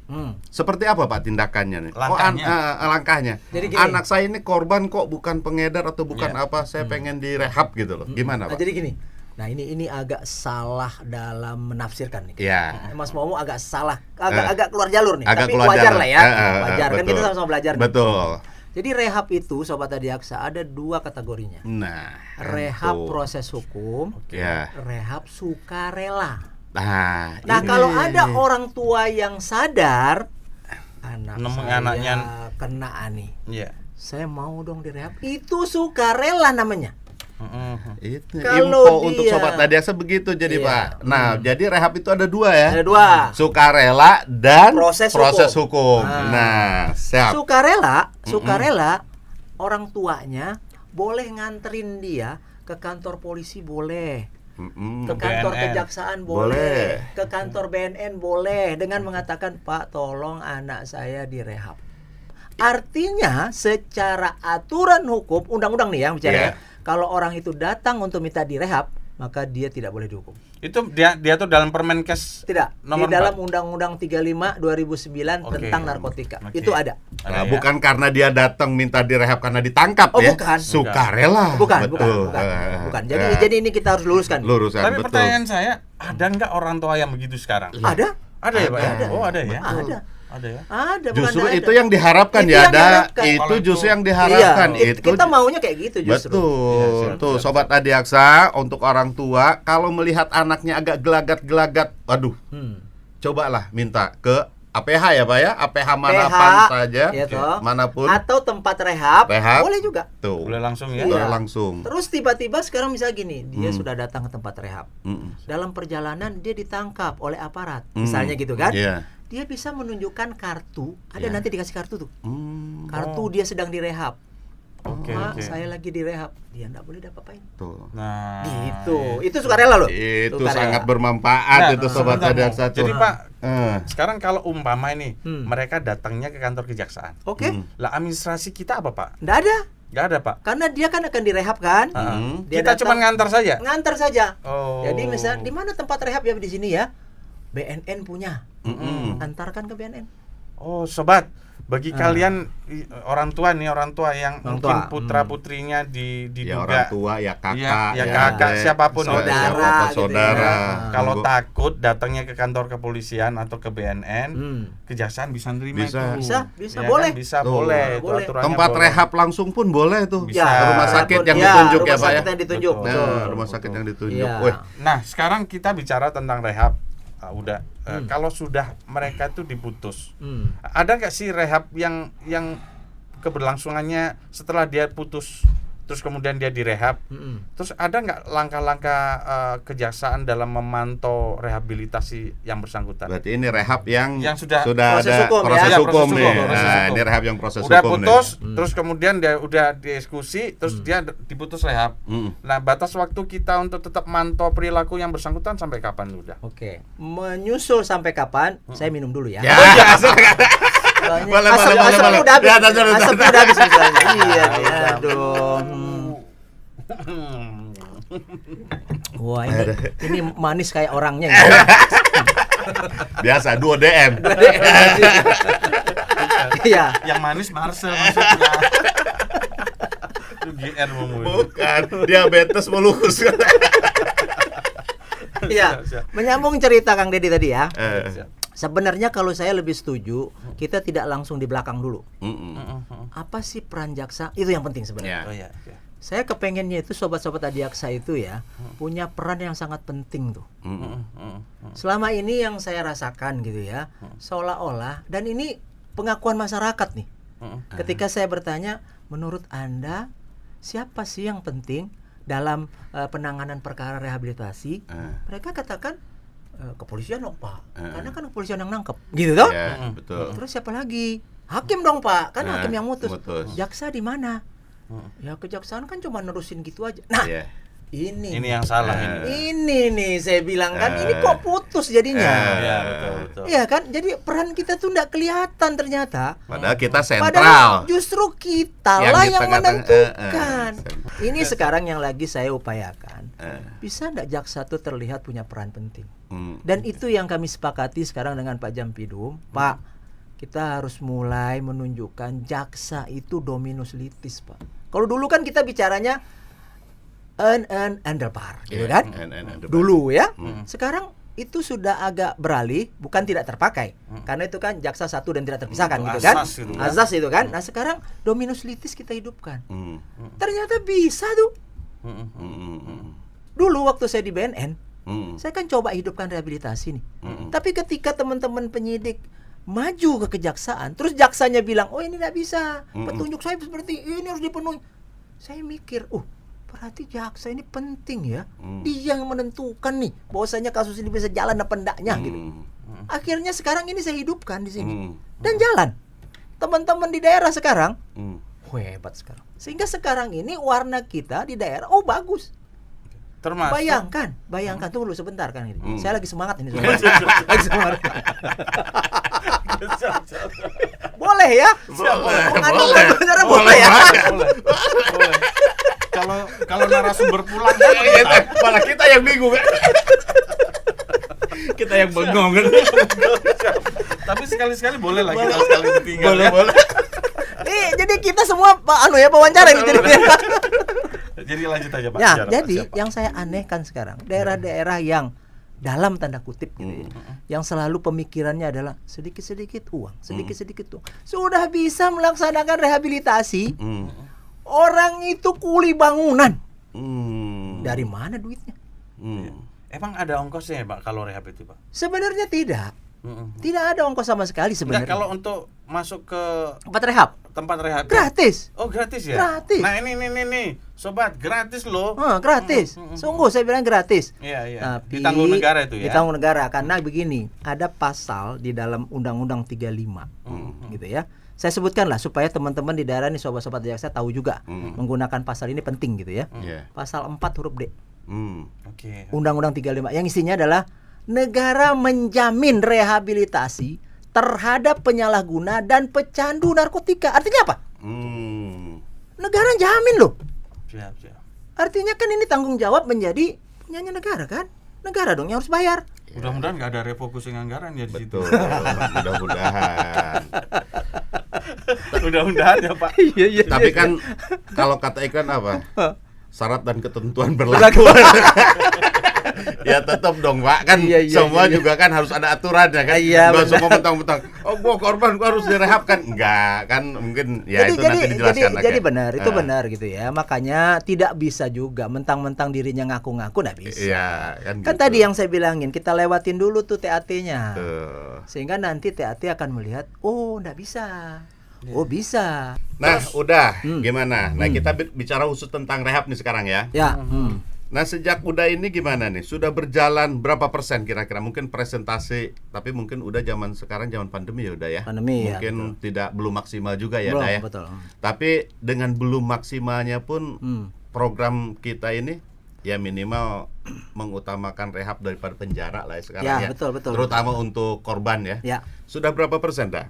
[SPEAKER 4] Seperti apa Pak tindakannya nih?
[SPEAKER 5] Langkahnya.
[SPEAKER 4] Langkahnya.
[SPEAKER 1] Jadi gini.
[SPEAKER 4] Anak saya ini korban kok bukan pengedar atau bukan
[SPEAKER 5] Iya.
[SPEAKER 4] apa? Saya pengen direhab gitu loh. Gimana
[SPEAKER 1] Nah,
[SPEAKER 4] Pak?
[SPEAKER 1] jadi gini. Nah, ini agak salah dalam menafsirkan nih.
[SPEAKER 4] Ya.
[SPEAKER 1] Mas Momo agak salah, agak keluar jalur nih.
[SPEAKER 4] Agak
[SPEAKER 1] Tapi
[SPEAKER 4] keluar
[SPEAKER 1] wajar
[SPEAKER 4] jalur.
[SPEAKER 1] lah ya. Wajar kan
[SPEAKER 4] betul.
[SPEAKER 1] kita sama-sama belajar nih.
[SPEAKER 4] Betul.
[SPEAKER 1] Jadi rehab itu Sobat Adiaksa ada 2 kategorinya.
[SPEAKER 4] Nah,
[SPEAKER 1] Rehab
[SPEAKER 4] itu.
[SPEAKER 1] proses hukum,
[SPEAKER 4] Ya.
[SPEAKER 1] rehab sukarela.
[SPEAKER 4] Nah,
[SPEAKER 1] Nah,
[SPEAKER 4] ini.
[SPEAKER 1] kalau ada orang tua yang sadar anak
[SPEAKER 5] Nemuin
[SPEAKER 1] saya
[SPEAKER 5] anaknya.
[SPEAKER 1] kena nih.
[SPEAKER 5] Iya.
[SPEAKER 1] Saya mau dong direhab. Itu sukarela namanya.
[SPEAKER 4] Itu
[SPEAKER 1] Kalau
[SPEAKER 4] info untuk
[SPEAKER 1] dia-
[SPEAKER 4] Sobat Adiaksa begitu jadi
[SPEAKER 1] Iya.
[SPEAKER 4] Pak. Nah, jadi rehab itu ada 2 ya.
[SPEAKER 1] Ada 2.
[SPEAKER 4] Sukarela dan
[SPEAKER 1] Proses
[SPEAKER 4] hukum.
[SPEAKER 1] hukum.
[SPEAKER 4] Nah, siap.
[SPEAKER 1] Sukarela orang tuanya boleh nganterin dia ke kantor polisi boleh. Ke kantor
[SPEAKER 5] BNN.
[SPEAKER 1] kejaksaan
[SPEAKER 4] Boleh.
[SPEAKER 1] boleh, ke kantor BNN boleh dengan mengatakan Pak tolong anak saya direhab. Artinya secara aturan hukum undang-undang nih yang bicara
[SPEAKER 4] Iya.
[SPEAKER 1] ya, kalau orang itu datang untuk minta direhab maka dia tidak boleh dihukum.
[SPEAKER 5] Itu dia tuh dalam Permenkes
[SPEAKER 1] Tidak,
[SPEAKER 5] nomor
[SPEAKER 1] di dalam
[SPEAKER 5] 4.
[SPEAKER 1] Undang-Undang 35 2009
[SPEAKER 5] Oke.
[SPEAKER 1] tentang narkotika.
[SPEAKER 5] Oke.
[SPEAKER 1] Itu ada.
[SPEAKER 4] Nah,
[SPEAKER 5] Ada ya?
[SPEAKER 4] bukan karena dia datang minta direhab karena ditangkap
[SPEAKER 1] Oh,
[SPEAKER 4] ya.
[SPEAKER 1] bukan.
[SPEAKER 4] Sukarela.
[SPEAKER 1] Bukan.
[SPEAKER 4] Betul.
[SPEAKER 1] Bukan. Jadi ini kita harus luruskan.
[SPEAKER 4] luruskan
[SPEAKER 5] Tapi
[SPEAKER 4] betul.
[SPEAKER 5] pertanyaan saya, ada nggak orang tua yang begitu sekarang?
[SPEAKER 1] Ada?
[SPEAKER 5] Ada ya, Pak?
[SPEAKER 1] Ada.
[SPEAKER 5] Oh, ada ya.
[SPEAKER 1] Ada.
[SPEAKER 5] Ada ya.
[SPEAKER 1] Ada, bukan
[SPEAKER 4] Justru
[SPEAKER 1] nggak
[SPEAKER 4] itu
[SPEAKER 1] ada.
[SPEAKER 4] yang diharapkan
[SPEAKER 1] Itu
[SPEAKER 4] ya,
[SPEAKER 1] yang
[SPEAKER 4] ada.
[SPEAKER 1] diharapkan.
[SPEAKER 4] Itu
[SPEAKER 5] Kalau
[SPEAKER 4] justru
[SPEAKER 5] itu-
[SPEAKER 4] yang diharapkan.
[SPEAKER 1] Iya,
[SPEAKER 4] Itu
[SPEAKER 1] kita maunya kayak gitu justru.
[SPEAKER 4] betul.
[SPEAKER 5] Iya, siap,
[SPEAKER 4] Tuh,
[SPEAKER 5] siap.
[SPEAKER 4] Sobat Adiaksa, untuk orang tua kalau melihat anaknya agak gelagat-gelagat, waduh, cobalah minta ke APH ya Pak ya, APH manapun saja,
[SPEAKER 1] ya toh.
[SPEAKER 4] manapun.
[SPEAKER 1] Atau tempat rehab,
[SPEAKER 4] Rehab.
[SPEAKER 1] boleh juga.
[SPEAKER 4] Tuh,
[SPEAKER 5] Boleh langsung ya.
[SPEAKER 4] boleh
[SPEAKER 1] Iya.
[SPEAKER 4] langsung.
[SPEAKER 1] Terus tiba-tiba sekarang misalnya gini, dia sudah datang ke tempat rehab.
[SPEAKER 4] Mm-mm.
[SPEAKER 1] Dalam perjalanan dia ditangkap oleh aparat, misalnya gitu kan?
[SPEAKER 4] Iya.
[SPEAKER 1] Dia bisa menunjukkan kartu, ada
[SPEAKER 4] Iya.
[SPEAKER 1] nanti dikasih kartu tuh.
[SPEAKER 4] Hmm,
[SPEAKER 1] Kartu dia sedang direhab.
[SPEAKER 5] Oke,
[SPEAKER 1] Mak,
[SPEAKER 5] oke.
[SPEAKER 1] saya lagi direhab. Dia enggak boleh diapa-apain.
[SPEAKER 4] tuh.
[SPEAKER 5] Nah,
[SPEAKER 1] Gitu. Itu sukarela loh.
[SPEAKER 4] Itu
[SPEAKER 1] Sukarela.
[SPEAKER 4] sangat bermanfaat
[SPEAKER 5] Nah,
[SPEAKER 4] itu Sobat
[SPEAKER 5] sebentar,
[SPEAKER 4] Adiaksa.
[SPEAKER 5] Bu. Jadi, Pak,
[SPEAKER 4] Eh.
[SPEAKER 5] sekarang kalau umpama ini
[SPEAKER 1] Hmm.
[SPEAKER 5] mereka datangnya ke kantor kejaksaan.
[SPEAKER 1] Oke.
[SPEAKER 5] Lah administrasi kita apa, Pak?
[SPEAKER 1] Enggak ada.
[SPEAKER 5] Nggak ada, Pak.
[SPEAKER 1] Karena dia kan akan direhab kan? Dia
[SPEAKER 5] Kita cuma
[SPEAKER 1] datang-
[SPEAKER 5] ngantar saja.
[SPEAKER 1] Ngantar saja.
[SPEAKER 5] Oh.
[SPEAKER 1] Jadi misalnya di mana tempat rehab ya di sini ya? BNN punya.
[SPEAKER 4] Mm-mm.
[SPEAKER 1] Antarkan ke BNN.
[SPEAKER 5] Oh, sobat, bagi kalian orang tua yang
[SPEAKER 1] Orang
[SPEAKER 5] mungkin
[SPEAKER 1] tua.
[SPEAKER 5] putra putrinya
[SPEAKER 4] Ya
[SPEAKER 5] diduga
[SPEAKER 4] orang tua, ya kakak,
[SPEAKER 5] Ya, kakak,
[SPEAKER 4] adek,
[SPEAKER 5] siapapun itu.
[SPEAKER 1] Saudara,
[SPEAKER 4] siapa,
[SPEAKER 1] gitu
[SPEAKER 4] saudara.
[SPEAKER 1] ya.
[SPEAKER 5] kalau
[SPEAKER 4] Monggo.
[SPEAKER 5] takut datangnya ke kantor kepolisian atau ke BNN, kejaksaan bisa nerima
[SPEAKER 4] Bisa.
[SPEAKER 5] itu.
[SPEAKER 1] Bisa,
[SPEAKER 5] Ya
[SPEAKER 1] boleh.
[SPEAKER 5] kan? Bisa,
[SPEAKER 4] Tuh.
[SPEAKER 5] boleh. Itu
[SPEAKER 1] Boleh.
[SPEAKER 5] aturannya
[SPEAKER 4] Tempat
[SPEAKER 5] boleh.
[SPEAKER 4] rehab langsung pun boleh tuh.
[SPEAKER 5] Bisa.
[SPEAKER 4] Rumah sakit yang
[SPEAKER 1] Ya,
[SPEAKER 4] ditunjuk ya
[SPEAKER 1] rumah
[SPEAKER 4] Pak ya.
[SPEAKER 1] sakit yang ditunjuk.
[SPEAKER 5] Betul.
[SPEAKER 1] Betul.
[SPEAKER 4] Nah, rumah sakit yang ditunjuk.
[SPEAKER 1] Iya.
[SPEAKER 4] Wih,
[SPEAKER 5] Nah, sekarang kita bicara tentang rehab. Udah. Kalau sudah mereka itu diputus, ada nggak sih rehab yang keberlangsungannya setelah dia putus, terus kemudian dia direhab, terus ada nggak langkah-langkah kejaksaan dalam memantau rehabilitasi yang bersangkutan?
[SPEAKER 4] berarti ini rehab yang
[SPEAKER 5] sudah
[SPEAKER 1] proses
[SPEAKER 4] ada
[SPEAKER 1] hukum,
[SPEAKER 4] proses
[SPEAKER 1] ya.
[SPEAKER 5] Iya,
[SPEAKER 4] hukum
[SPEAKER 5] proses
[SPEAKER 4] nih.
[SPEAKER 5] hukum, proses
[SPEAKER 4] Nah,
[SPEAKER 5] hukum.
[SPEAKER 4] ini rehab yang proses
[SPEAKER 5] Udah
[SPEAKER 4] hukum
[SPEAKER 5] putus,
[SPEAKER 4] nih.
[SPEAKER 5] terus kemudian dia udah dieksekusi, terus dia diputus rehab. Nah, batas waktu kita untuk tetap mantau perilaku yang bersangkutan sampai kapan udah?
[SPEAKER 1] Oke. Menyusul sampai kapan? Saya minum dulu ya.
[SPEAKER 4] Ya.
[SPEAKER 1] Soalnya
[SPEAKER 4] Boleh,
[SPEAKER 1] asap,
[SPEAKER 4] boleh,
[SPEAKER 1] asapnya
[SPEAKER 4] boleh.
[SPEAKER 1] udah habis.
[SPEAKER 4] Ya, udah.
[SPEAKER 1] Asapnya udah habis misalnya. Iya, ya dong. Wah, ini manis kayak orangnya. Ya.
[SPEAKER 4] Biasa 2 DM.
[SPEAKER 1] Iya.
[SPEAKER 5] Yang manis Marcel maksudnya. Itu GR ngomong.
[SPEAKER 4] Bukan, diabetes melurus.
[SPEAKER 1] Iya. Menyambung cerita Kang Deddy tadi ya. Sebenarnya kalau saya lebih setuju kita tidak langsung di belakang dulu. Apa sih peran jaksa? Itu yang penting sebenarnya.
[SPEAKER 5] Oh ya. Oke.
[SPEAKER 1] Saya kepengennya itu sobat-sobat Adiaksa itu ya punya peran yang sangat penting tuh. Selama ini yang saya rasakan gitu ya, seolah-olah, dan ini pengakuan masyarakat nih. Ketika saya bertanya, menurut Anda siapa sih yang penting dalam penanganan perkara rehabilitasi? Mereka katakan kepolisian dong Pak, karena kan kepolisian yang nangkep, gitu toh?
[SPEAKER 4] Ya, betul.
[SPEAKER 1] Terus siapa lagi? Hakim dong Pak, kan hakim yang mutus.
[SPEAKER 4] mutus.
[SPEAKER 1] Jaksa di mana? Ya kejaksaan kan cuma nerusin gitu aja. Nah,
[SPEAKER 4] Iya.
[SPEAKER 5] Ini yang salah ini.
[SPEAKER 1] ini nih saya bilang kan, ini kok putus jadinya.
[SPEAKER 5] Ya, betul.
[SPEAKER 1] Iya kan? Jadi peran kita tuh nggak kelihatan ternyata.
[SPEAKER 4] Padahal kita
[SPEAKER 1] Padahal
[SPEAKER 4] sentral.
[SPEAKER 1] justru kita
[SPEAKER 4] Yang
[SPEAKER 1] lah
[SPEAKER 4] di
[SPEAKER 1] yang
[SPEAKER 4] tengah-tengah,
[SPEAKER 1] menentukan.
[SPEAKER 4] sentral.
[SPEAKER 1] Ini sekarang yang lagi saya upayakan. Bisa nggak jaksa tuh terlihat punya peran penting? Dan itu yang kami sepakati sekarang dengan Pak Jampidum. Pak, kita harus mulai menunjukkan jaksa itu dominus litis, Pak. Kalau dulu kan kita bicaranya under par, gitu kan? Dulu ya. Sekarang itu sudah agak beralih, bukan tidak terpakai. Karena itu kan jaksa satu dan tidak terpisahkan, gitu kan?
[SPEAKER 5] Asas itu,
[SPEAKER 1] Azas itu kan. Nah, sekarang dominus litis kita hidupkan. Ternyata bisa tuh. Dulu waktu saya di BNN, saya kan coba hidupkan rehabilitasi nih. Tapi ketika teman-teman penyidik maju ke kejaksaan, terus jaksanya bilang, oh ini tidak bisa, petunjuk saya seperti ini harus dipenuhi. Saya mikir, berarti jaksa ini penting ya. Dia yang menentukan nih, bahwasanya kasus ini bisa jalan apa endaknya gitu. Akhirnya sekarang ini saya hidupkan di sini dan jalan. Teman-teman di daerah sekarang, hebat sekarang. Sehingga sekarang ini warna kita di daerah, bagus.
[SPEAKER 5] Termasuk
[SPEAKER 1] Bayangkan tunggu dulu sebentar kan ini. Saya lagi semangat ini. Lagi semangat. Boleh ya? Boleh ya?
[SPEAKER 5] boleh. Kalau narasumber pulang
[SPEAKER 4] Malah kita yang bingung kan. Kita yang bengong kan.
[SPEAKER 5] Tapi sekali-sekali boleh lah kita sekali ditinggal.
[SPEAKER 4] Boleh.
[SPEAKER 1] Jadi kita semua wawancara ini jadinya.
[SPEAKER 5] Jadi lanjut aja Pak.
[SPEAKER 1] Ya,
[SPEAKER 5] Bicara,
[SPEAKER 1] jadi
[SPEAKER 5] Pak, siapa?
[SPEAKER 1] yang saya anehkan sekarang, daerah-daerah yang dalam tanda kutip gitu ya, yang selalu pemikirannya adalah sedikit-sedikit uang, sedikit-sedikit uang. Sudah bisa melaksanakan rehabilitasi, orang itu kuli bangunan. Dari mana duitnya?
[SPEAKER 5] Emang ada ongkosnya ya Pak kalau rehab itu Pak?
[SPEAKER 1] Sebenarnya tidak. Tidak ada ongkos sama sekali
[SPEAKER 5] Enggak,
[SPEAKER 1] sebenarnya.
[SPEAKER 5] kalau untuk masuk ke
[SPEAKER 1] tempat rehab
[SPEAKER 5] ya?
[SPEAKER 1] gratis.
[SPEAKER 5] Oh gratis ya?
[SPEAKER 1] Gratis.
[SPEAKER 5] Nah ini sobat, gratis loh.
[SPEAKER 1] Gratis. Sungguh saya bilang gratis.
[SPEAKER 5] Iya.
[SPEAKER 1] Tapi
[SPEAKER 5] Ditanggung negara itu ya?
[SPEAKER 1] Ditanggung negara karena begini, ada pasal di dalam Undang-Undang 35 gitu ya. Saya sebutkan lah supaya teman-teman di daerah nih sobat-sobat jaksa tahu juga menggunakan pasal ini penting gitu ya. Pasal 4 huruf D.
[SPEAKER 5] Oke.
[SPEAKER 1] Undang-Undang 35 yang isinya adalah negara menjamin rehabilitasi terhadap penyalahguna dan pecandu narkotika. Artinya apa? Negara jamin loh.
[SPEAKER 5] Siap.
[SPEAKER 1] Artinya kan ini tanggung jawab menjadi punyanya negara kan? Negara dong yang harus bayar.
[SPEAKER 5] Mudah-mudahan nggak ada refocusing anggaran ya di situ.
[SPEAKER 4] Betul. Mudah-mudahan.
[SPEAKER 5] Mudah-mudahan ya Pak.
[SPEAKER 1] Iya.
[SPEAKER 4] Tapi kan kalau kata iklan apa? Syarat dan ketentuan berlaku. Ya tetap dong Pak, kan semua juga kan harus ada aturannya kan. Nggak semua mentang-mentang gua korban gua harus direhabkan. Enggak, kan mungkin ya itu nanti dijelaskan lagi.
[SPEAKER 1] Jadi benar, itu benar gitu ya. Makanya tidak bisa juga mentang-mentang dirinya ngaku-ngaku enggak bisa.
[SPEAKER 4] Iya, kan
[SPEAKER 1] Kan
[SPEAKER 4] gitu.
[SPEAKER 1] tadi yang saya bilangin, kita lewatin dulu tuh TAT-nya. Sehingga nanti TAT akan melihat, enggak bisa. Oh bisa.
[SPEAKER 4] Nah, udah gimana? Nah, kita bicara khusus tentang rehab nih sekarang ya.
[SPEAKER 1] Ya.
[SPEAKER 4] Nah, sejak udah ini gimana nih? Sudah berjalan berapa persen kira-kira? Mungkin presentasi, tapi mungkin udah zaman sekarang zaman pandemi ya udah ya.
[SPEAKER 1] Pandemi
[SPEAKER 4] mungkin belum maksimal juga ya,
[SPEAKER 1] belum,
[SPEAKER 4] ya.
[SPEAKER 1] betul.
[SPEAKER 4] Tapi dengan belum maksimalnya pun program kita ini ya minimal mengutamakan rehab daripada penjara lah ya sekarang ya.
[SPEAKER 1] Betul.
[SPEAKER 4] Terutama untuk korban ya.
[SPEAKER 1] Ya.
[SPEAKER 4] Sudah berapa persen dah?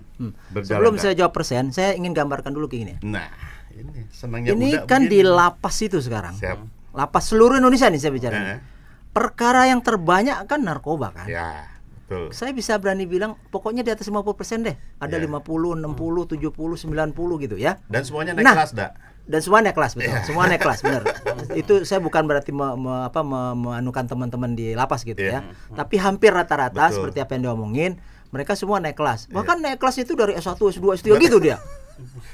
[SPEAKER 1] Sebelum saya jawab persen, saya ingin gambarkan dulu kayak gini.
[SPEAKER 4] Nah, ini senangnya
[SPEAKER 1] Ini
[SPEAKER 4] muda
[SPEAKER 1] kan
[SPEAKER 4] begini.
[SPEAKER 1] di lapas itu sekarang.
[SPEAKER 4] Siap.
[SPEAKER 1] Lapas seluruh Indonesia nih saya bicara. Perkara yang terbanyak kan narkoba kan.
[SPEAKER 4] Ya, betul.
[SPEAKER 1] Saya bisa berani bilang pokoknya di atas 50% deh. Ada 50, 60, 70, 90 gitu ya.
[SPEAKER 4] Dan semuanya naik kelas, Dak.
[SPEAKER 1] Dan semua naik kelas, betul. Semua naik kelas, benar. Itu saya bukan berarti meanukan teman-teman di lapas gitu ya. Tapi hampir rata-rata seperti apa yang diomongin, Mereka semua naik kelas. Bahkan naik kelas itu dari S1, S2, S3 gitu dia.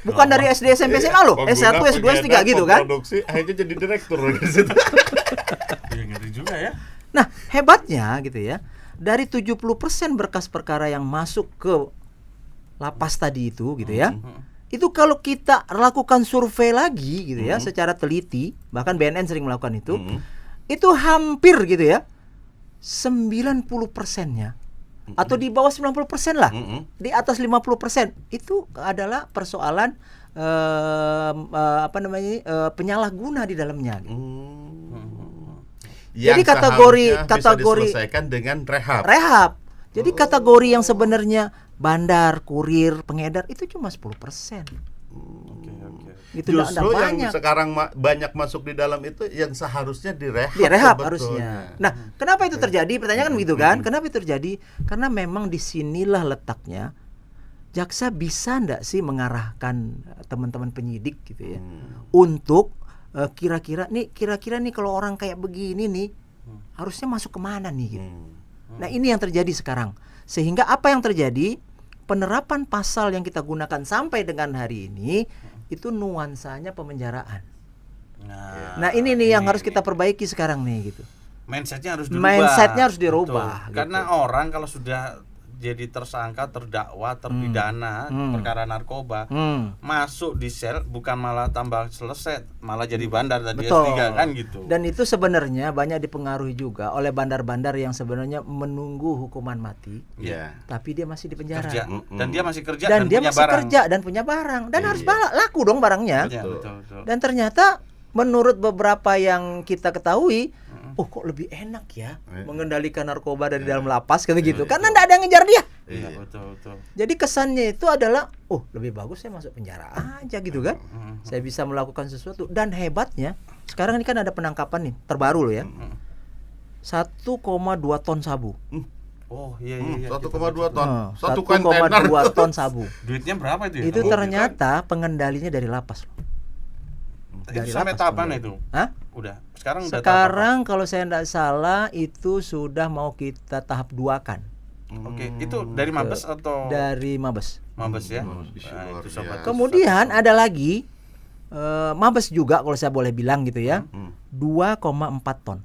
[SPEAKER 1] Bukan dari SD, SMP, SMA loh. S1, S2, S3 gitu kan.
[SPEAKER 4] Produksi akhirnya jadi direktur di situ.
[SPEAKER 5] Ya, ngeri juga ya.
[SPEAKER 1] Nah, hebatnya gitu ya. Dari 70% berkas perkara yang masuk ke lapas tadi itu gitu ya. Itu kalau kita lakukan survei lagi gitu ya secara teliti, bahkan BNN sering melakukan itu hampir gitu ya 90%-nya atau di bawah 90% lah, di atas 50% itu adalah persoalan penyalahguna di dalamnya. Jadi
[SPEAKER 4] Yang seharusnya bisa diselesaikan dengan rehab.
[SPEAKER 1] Jadi kategori yang sebenarnya bandar, kurir, pengedar itu cuma 10%. Gitu,
[SPEAKER 4] Justru
[SPEAKER 1] nggak
[SPEAKER 4] yang
[SPEAKER 1] banyak.
[SPEAKER 4] sekarang banyak masuk di dalam itu yang seharusnya direhab.
[SPEAKER 1] Direhab
[SPEAKER 4] sebetulnya.
[SPEAKER 1] harusnya. Nah, kenapa itu terjadi? Pertanyaan kan begitu kan? Kenapa itu terjadi? Karena memang disinilah letaknya. Jaksa bisa nggak sih mengarahkan teman-teman penyidik gitu ya untuk kira-kira nih kalau orang kayak begini nih harusnya masuk kemana nih? Gitu. Nah, ini yang terjadi sekarang. Sehingga apa yang terjadi? Penerapan pasal yang kita gunakan sampai dengan hari ini itu nuansanya pemenjaraan. Nah, ini nih yang harus kita perbaiki sekarang nih gitu.
[SPEAKER 5] Mindsetnya harus dirubah.
[SPEAKER 1] Mindsetnya harus dirubah.
[SPEAKER 5] Betul.
[SPEAKER 1] Gitu.
[SPEAKER 5] Karena orang kalau sudah jadi tersangka, terdakwa, terpidana perkara narkoba, masuk di sel bukan malah tambah selesai, malah jadi bandar tadi
[SPEAKER 1] Betul.
[SPEAKER 5] S3 kan gitu.
[SPEAKER 1] Dan itu sebenarnya banyak dipengaruhi juga oleh bandar-bandar yang sebenarnya menunggu hukuman mati.
[SPEAKER 4] Iya.
[SPEAKER 1] Tapi dia masih di penjara.
[SPEAKER 5] Kerja. Dan dia masih kerja
[SPEAKER 1] Dan dia
[SPEAKER 5] punya
[SPEAKER 1] masih
[SPEAKER 5] barang.
[SPEAKER 1] kerja dan punya barang dan harus laku dong barangnya.
[SPEAKER 5] Iya, betul.
[SPEAKER 1] Dan ternyata menurut beberapa yang kita ketahui, kok lebih enak ya mengendalikan narkoba dari dalam lapas kayak gitu. Karena enggak ada yang ngejar dia.
[SPEAKER 5] Iya, betul.
[SPEAKER 1] Jadi kesannya itu adalah, lebih bagus saya masuk penjara aja gitu kan. Saya bisa melakukan sesuatu. Dan hebatnya, sekarang ini kan ada penangkapan nih, terbaru loh ya. 1,2 ton sabu.
[SPEAKER 5] Oh, iya.
[SPEAKER 4] 1,2 ton.
[SPEAKER 1] 1,2
[SPEAKER 4] kontainer.
[SPEAKER 1] ton sabu.
[SPEAKER 5] Duitnya berapa itu ya?
[SPEAKER 1] Itu ternyata pengendalinya dari lapas loh.
[SPEAKER 5] Itu sampai tahapan itu.
[SPEAKER 1] Hah?
[SPEAKER 5] Udah. Sekarang
[SPEAKER 1] kalau saya tidak salah itu sudah mau kita tahap 2 kan.
[SPEAKER 5] Oke, itu dari Mabes atau
[SPEAKER 1] Dari Mabes.
[SPEAKER 5] Mabes ya?
[SPEAKER 4] Luar
[SPEAKER 5] Itu sobat.
[SPEAKER 4] biasa.
[SPEAKER 1] Kemudian ada lagi Mabes juga kalau saya boleh bilang gitu ya. 2,4 ton.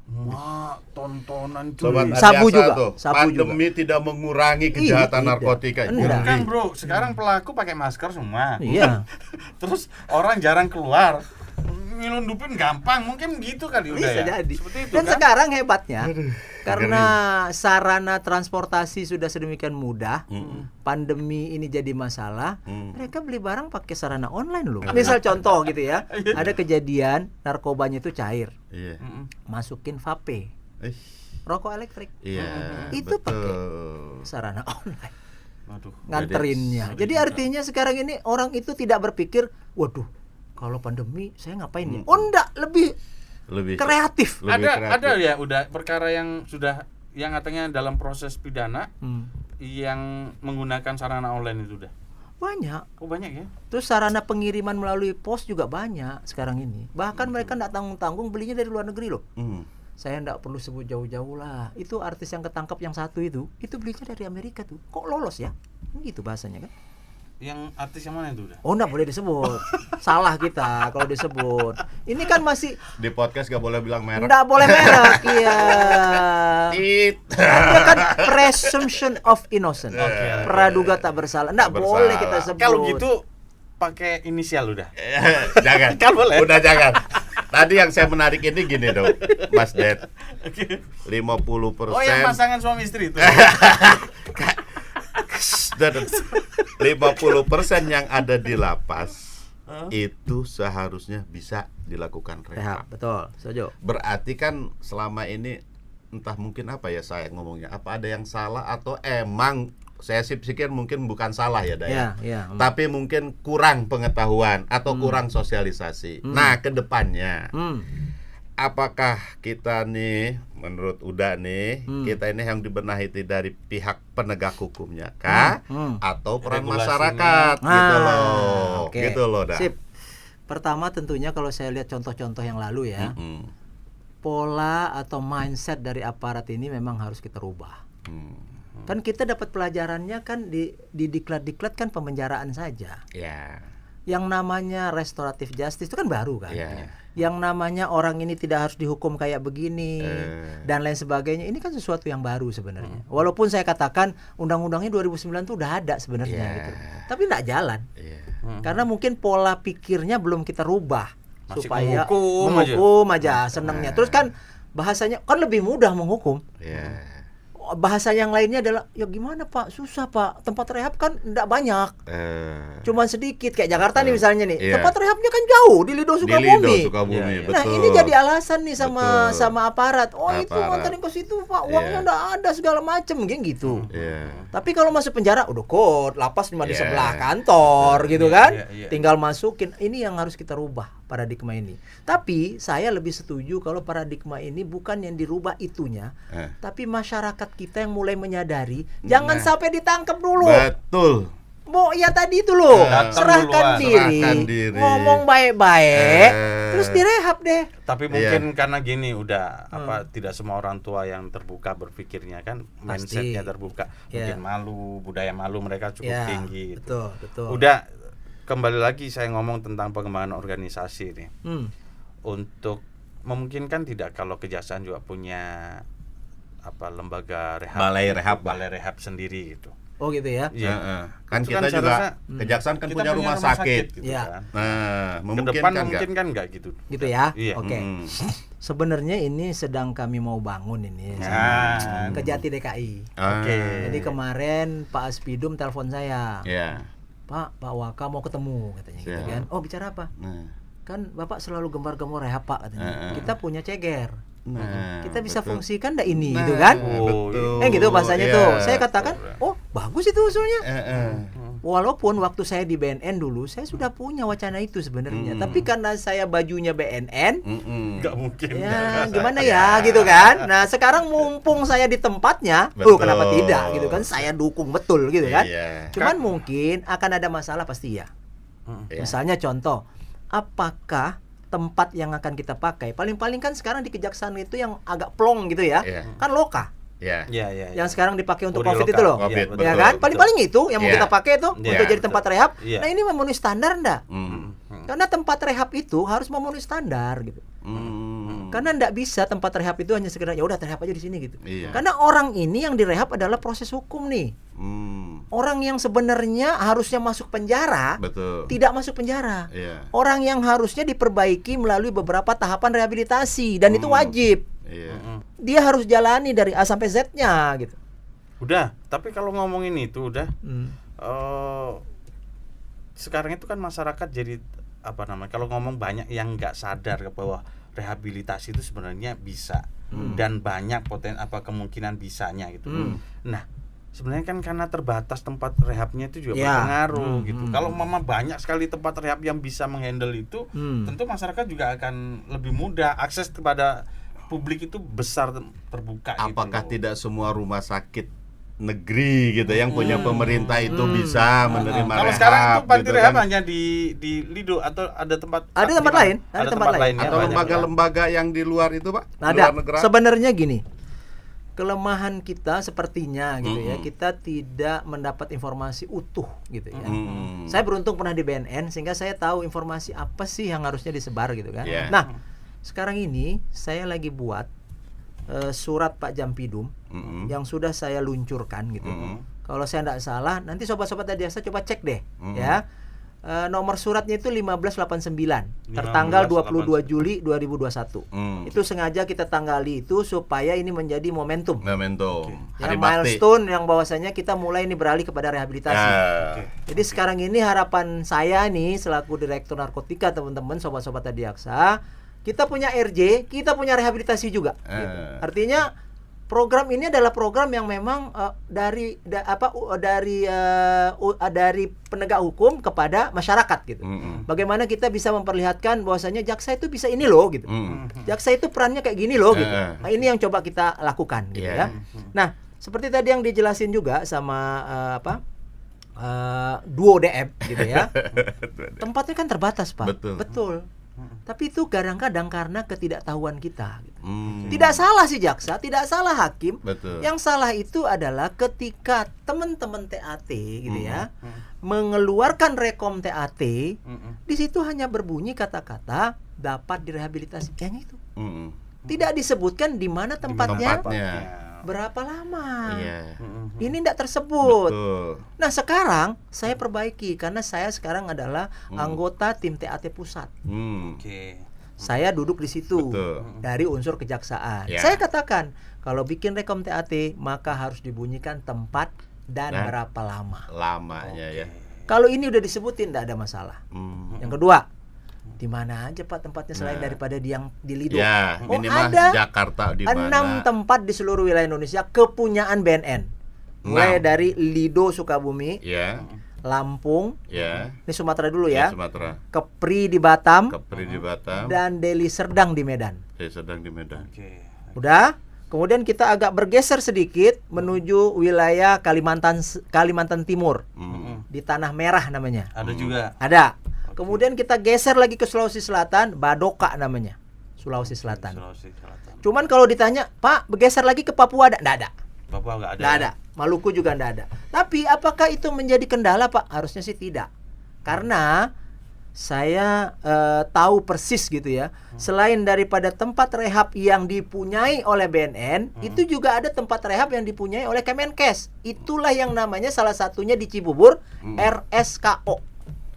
[SPEAKER 5] Wah, tontonan
[SPEAKER 4] Sobat
[SPEAKER 1] Sabu
[SPEAKER 4] Adiaksa
[SPEAKER 1] juga,
[SPEAKER 4] tuh,
[SPEAKER 1] sabu
[SPEAKER 4] pandemi tidak mengurangi kejahatan
[SPEAKER 1] Iya,
[SPEAKER 4] narkotika.
[SPEAKER 1] enggak.
[SPEAKER 5] Kan bro, sekarang pelaku pakai masker semua.
[SPEAKER 1] Iya.
[SPEAKER 5] Terus orang jarang keluar, nyelundupin gampang, mungkin gitu kali udah
[SPEAKER 1] Bisa
[SPEAKER 5] ya.
[SPEAKER 1] jadi.
[SPEAKER 5] Seperti itu
[SPEAKER 1] Dan
[SPEAKER 5] kan?
[SPEAKER 1] sekarang hebatnya karena sarana transportasi sudah sedemikian mudah, pandemi ini jadi masalah, mereka beli barang pakai sarana online loh. Misal contoh gitu ya, ada kejadian narkobanya itu cair,
[SPEAKER 4] Iya.
[SPEAKER 1] masukin vape,
[SPEAKER 4] Ih,
[SPEAKER 1] rokok elektrik,
[SPEAKER 4] Iya.
[SPEAKER 1] itu pakai
[SPEAKER 4] betul.
[SPEAKER 1] sarana online.
[SPEAKER 5] Waduh.
[SPEAKER 1] Nganterinnya. Jadi artinya sekarang ini orang itu tidak berpikir, waduh, kalau pandemi saya ngapain ya? Oh enggak, lebih
[SPEAKER 4] Lebih
[SPEAKER 1] kreatif.
[SPEAKER 4] lebih kreatif.
[SPEAKER 5] Ada ya udah perkara yang sudah yang katanya dalam proses pidana yang menggunakan sarana online itu udah.
[SPEAKER 1] Banyak.
[SPEAKER 5] Oh banyak ya?
[SPEAKER 1] Terus sarana pengiriman melalui pos juga banyak sekarang ini. Bahkan mereka enggak tanggung-tanggung belinya dari luar negeri loh. Saya enggak perlu sebut jauh-jauh lah. Itu artis yang ketangkap yang satu itu belinya dari Amerika tuh. Kok lolos ya? Gitu bahasanya kan.
[SPEAKER 5] Yang artis yang mana itu udah?
[SPEAKER 1] Oh enggak boleh disebut. Salah kita kalau disebut. Ini kan masih
[SPEAKER 4] Di podcast gak boleh bilang merek.
[SPEAKER 1] enggak boleh merek, iya.
[SPEAKER 4] Tit.
[SPEAKER 1] Ada kan presumption of innocent. Praduga tak bersalah. Enggak
[SPEAKER 4] Bersalah.
[SPEAKER 1] boleh kita sebut.
[SPEAKER 5] Kalau gitu pakai inisial udah.
[SPEAKER 4] Jangan.
[SPEAKER 5] Kan boleh.
[SPEAKER 4] Udah jangan. Tadi yang saya menarik ini gini dong, Mas Ded. 50%.
[SPEAKER 5] Oh yang pasangan suami istri itu.
[SPEAKER 4] 50% yang ada di lapas itu seharusnya bisa dilakukan
[SPEAKER 1] Ya,
[SPEAKER 4] rehab.
[SPEAKER 1] betul. Setuju.
[SPEAKER 4] Berarti kan selama ini entah mungkin apa ya saya ngomongnya, apa ada yang salah atau emang saya sih pikir mungkin bukan salah ya Daya.
[SPEAKER 1] Ya.
[SPEAKER 4] Tapi mungkin kurang pengetahuan atau kurang sosialisasi. Nah, ke depannya apakah kita nih menurut Uda nih kita ini yang dibenahi dari pihak penegak hukumnya kah atau peran
[SPEAKER 5] Regulasinya.
[SPEAKER 4] masyarakat gitu loh.
[SPEAKER 1] Oke.
[SPEAKER 4] Gitu loh dah.
[SPEAKER 1] Sip. Pertama tentunya kalau saya lihat contoh-contoh yang lalu ya, pola atau mindset dari aparat ini memang harus kita rubah. Kan kita dapat pelajarannya kan di diklat-diklat kan pemenjaraan saja.
[SPEAKER 4] Ya.
[SPEAKER 1] Yang namanya restoratif justice itu kan baru kan.
[SPEAKER 4] Ya.
[SPEAKER 1] Yang namanya orang ini tidak harus dihukum kayak begini dan lain sebagainya. Ini kan sesuatu yang baru sebenarnya. Walaupun saya katakan undang-undangnya 2009 itu udah ada sebenarnya gitu. Tapi enggak jalan. Karena mungkin pola pikirnya belum kita rubah.
[SPEAKER 5] Masih
[SPEAKER 1] Supaya
[SPEAKER 5] menghukum
[SPEAKER 1] aja senangnya. Terus kan bahasanya kan lebih mudah menghukum. Bahasa yang lainnya adalah ya gimana Pak, susah Pak, tempat rehab kan enggak banyak, cuman sedikit kayak Jakarta nih misalnya nih, tempat rehabnya kan jauh di Lido Sukabumi.
[SPEAKER 4] Betul.
[SPEAKER 1] Nah ini jadi alasan nih sama aparat, itu nganterin ke situ Pak, uangnya enggak ada segala macem gitu. Tapi kalau masuk penjara udah lapas cuma di sebelah kantor gitu kan, tinggal masukin. Ini yang harus kita rubah paradigma ini. Tapi saya lebih setuju kalau paradigma ini bukan yang dirubah itunya, tapi masyarakat kita yang mulai menyadari, jangan sampai ditangkap dulu.
[SPEAKER 4] Betul.
[SPEAKER 1] Ya tadi itu loh, serahkan diri, ngomong baik-baik, terus direhab deh.
[SPEAKER 5] Tapi mungkin karena gini udah tidak semua orang tua yang terbuka berpikirnya kan, mindsetnya terbuka, mungkin malu, budaya malu mereka cukup tinggi. Gitu.
[SPEAKER 1] Betul.
[SPEAKER 5] Udah kembali lagi saya ngomong tentang pengembangan organisasi nih. Untuk memungkinkan tidak kalau kejaksaan juga punya lembaga rehab, balai rehab sendiri gitu.
[SPEAKER 1] Oh gitu ya.
[SPEAKER 5] Iya.
[SPEAKER 4] Kan
[SPEAKER 5] Itu
[SPEAKER 4] kita
[SPEAKER 5] kan
[SPEAKER 4] juga
[SPEAKER 5] seharusnya,
[SPEAKER 4] kejaksaan kan punya rumah sakit
[SPEAKER 5] gitu kan.
[SPEAKER 4] Nah,
[SPEAKER 5] Ke depan mungkin kan enggak gitu.
[SPEAKER 1] Gitu ya.
[SPEAKER 5] Iya.
[SPEAKER 1] Oke. Sebenarnya ini sedang kami mau bangun ini Kejati DKI.
[SPEAKER 5] Oke.
[SPEAKER 1] Jadi kemarin Pak Aspidum telepon saya.
[SPEAKER 4] Iya.
[SPEAKER 1] Pak Waka mau ketemu katanya gitu kan. Oh, bicara apa? Kan Bapak selalu gembar-gembor rehab Pak katanya. Kita punya ceger. Kita bisa fungsikan enggak ini gitu kan? Gitu bahasanya tuh. Saya katakan, "Oh, bagus itu usulnya." Walaupun waktu saya di BNN dulu, saya sudah punya wacana itu sebenarnya. Tapi karena saya bajunya BNN,
[SPEAKER 5] enggak mungkin.
[SPEAKER 1] Ya, gimana ya gitu kan. Nah, sekarang mumpung saya di tempatnya, kenapa tidak gitu kan? Saya dukung betul gitu kan. Cuman mungkin akan ada masalah pasti ya. Misalnya contoh, apakah tempat yang akan kita pakai? Paling-paling kan sekarang di kejaksaan itu yang agak plong gitu ya. Kan loka. Yang sekarang dipakai untuk COVID itu loh. Ya kan? Paling-paling itu yang mau kita pakai itu untuk jadi tempat rehab. Nah, ini memenuhi standar enggak? Karena tempat rehab itu harus memenuhi standar gitu. Karena enggak bisa tempat rehab itu hanya sekedar ya udah rehab aja di sini gitu. Karena orang ini yang direhab adalah proses hukum nih. Orang yang sebenarnya harusnya masuk penjara tidak masuk penjara. Orang yang harusnya diperbaiki melalui beberapa tahapan rehabilitasi dan itu wajib. Dia harus jalani dari A sampai Z-nya gitu.
[SPEAKER 5] Udah, tapi kalau ngomongin itu udah sekarang itu kan masyarakat jadi kalau ngomong banyak yang nggak sadar bahwa rehabilitasi itu sebenarnya bisa dan banyak kemungkinan bisanya gitu. Nah, sebenarnya kan karena terbatas tempat rehabnya itu juga berpengaruh gitu. Kalau banyak sekali tempat rehab yang bisa menghandle itu, tentu masyarakat juga akan lebih mudah akses kepada publik itu besar terbuka.
[SPEAKER 4] Apakah tidak semua rumah sakit negeri gitu yang punya pemerintah itu bisa menerima
[SPEAKER 5] kalau
[SPEAKER 4] rehab?
[SPEAKER 5] Sekarang itu panti
[SPEAKER 4] gitu
[SPEAKER 5] rehab
[SPEAKER 4] kan?
[SPEAKER 5] hanya di Lido atau ada tempat
[SPEAKER 1] lain, ada tempat lain.
[SPEAKER 4] Atau lembaga-lembaga yang di luar itu, Pak?
[SPEAKER 1] Ada. Sebenarnya gini. Kelemahan kita sepertinya gitu ya, kita tidak mendapat informasi utuh gitu ya. Saya beruntung pernah di BNN sehingga saya tahu informasi apa sih yang harusnya disebar gitu kan. Nah, sekarang ini saya lagi buat surat Pak Jampidum yang sudah saya luncurkan gitu. Kalau saya tidak salah, nanti sobat-sobat Adiaksa coba cek deh ya. Nomor suratnya itu 1589 tertanggal 22 Juli 2021. Itu sengaja kita tanggali itu supaya ini menjadi momentum. Ya, milestone yang bahwasanya kita mulai ini beralih kepada rehabilitasi. Jadi sekarang ini harapan saya nih selaku Direktur Narkotika, teman-teman sobat-sobat Adiaksa, kita punya RJ, kita punya rehabilitasi juga. Gitu. Artinya program ini adalah program yang memang dari penegak hukum kepada masyarakat gitu. Bagaimana kita bisa memperlihatkan bahwasanya jaksa itu bisa ini loh gitu. Jaksa itu perannya kayak gini loh gitu. Nah, ini yang coba kita lakukan gitu ya. Nah, seperti tadi yang dijelasin juga sama Duo DM gitu ya. Tempatnya kan terbatas, Pak. Betul. Tapi itu kadang-kadang karena ketidaktahuan kita gitu. Tidak salah si jaksa, tidak salah hakim.
[SPEAKER 4] Betul.
[SPEAKER 1] Yang salah itu adalah ketika teman-teman TAT gitu ya mengeluarkan rekom TAT, di situ hanya berbunyi kata-kata dapat direhabilitasi. Yang itu. Tidak disebutkan di mana tempatnya, berapa lama.
[SPEAKER 4] Iya.
[SPEAKER 1] Ini tidak tersebut.
[SPEAKER 4] Betul.
[SPEAKER 1] Nah sekarang saya perbaiki karena saya sekarang adalah anggota tim TAT pusat.
[SPEAKER 5] Oke.
[SPEAKER 1] Saya duduk di situ
[SPEAKER 4] Betul.
[SPEAKER 1] dari unsur kejaksaan.
[SPEAKER 4] Ya.
[SPEAKER 1] Saya katakan kalau bikin rekom TAT maka harus dibunyikan tempat dan
[SPEAKER 4] Nah.
[SPEAKER 1] berapa lama.
[SPEAKER 4] Lamanya ya.
[SPEAKER 1] Kalau ini udah disebutin tidak ada masalah. Yang kedua, di mana aja Pak tempatnya selain daripada yang di Lido?
[SPEAKER 4] Ya,
[SPEAKER 1] Oh,
[SPEAKER 4] minimal
[SPEAKER 1] ada
[SPEAKER 4] Jakarta di mana?
[SPEAKER 1] 6 tempat di seluruh wilayah Indonesia kepunyaan BNN. Mulai dari Lido Sukabumi,
[SPEAKER 4] Ya,
[SPEAKER 1] Lampung,
[SPEAKER 4] ya.
[SPEAKER 1] ini Sumatera dulu
[SPEAKER 4] Ya,
[SPEAKER 1] ya,
[SPEAKER 4] Sumatera.
[SPEAKER 1] Kepri di Batam,
[SPEAKER 4] Kepri di Batam.
[SPEAKER 1] dan Deli Serdang di Medan.
[SPEAKER 4] Sedang di Medan.
[SPEAKER 5] Oke.
[SPEAKER 1] Udah. Kemudian kita agak bergeser sedikit menuju wilayah Kalimantan Timur. Di Tanah Merah namanya.
[SPEAKER 5] Ada juga.
[SPEAKER 1] Ada. Kemudian kita geser lagi ke Sulawesi Selatan, Badoka namanya. Sulawesi Selatan.
[SPEAKER 5] Sulawesi Selatan.
[SPEAKER 1] Cuman kalau ditanya, "Pak, bergeser lagi ke Papua ada?" Nggak ada.
[SPEAKER 5] Papua nggak ada.
[SPEAKER 1] Nggak ada. Maluku juga nggak ada. Tapi apakah itu menjadi kendala, Pak? Harusnya sih tidak. Karena saya tahu persis gitu ya. Selain daripada tempat rehab yang dipunyai oleh BNN, itu juga ada tempat rehab yang dipunyai oleh Kemenkes. Itulah yang namanya salah satunya di Cibubur, RSKO.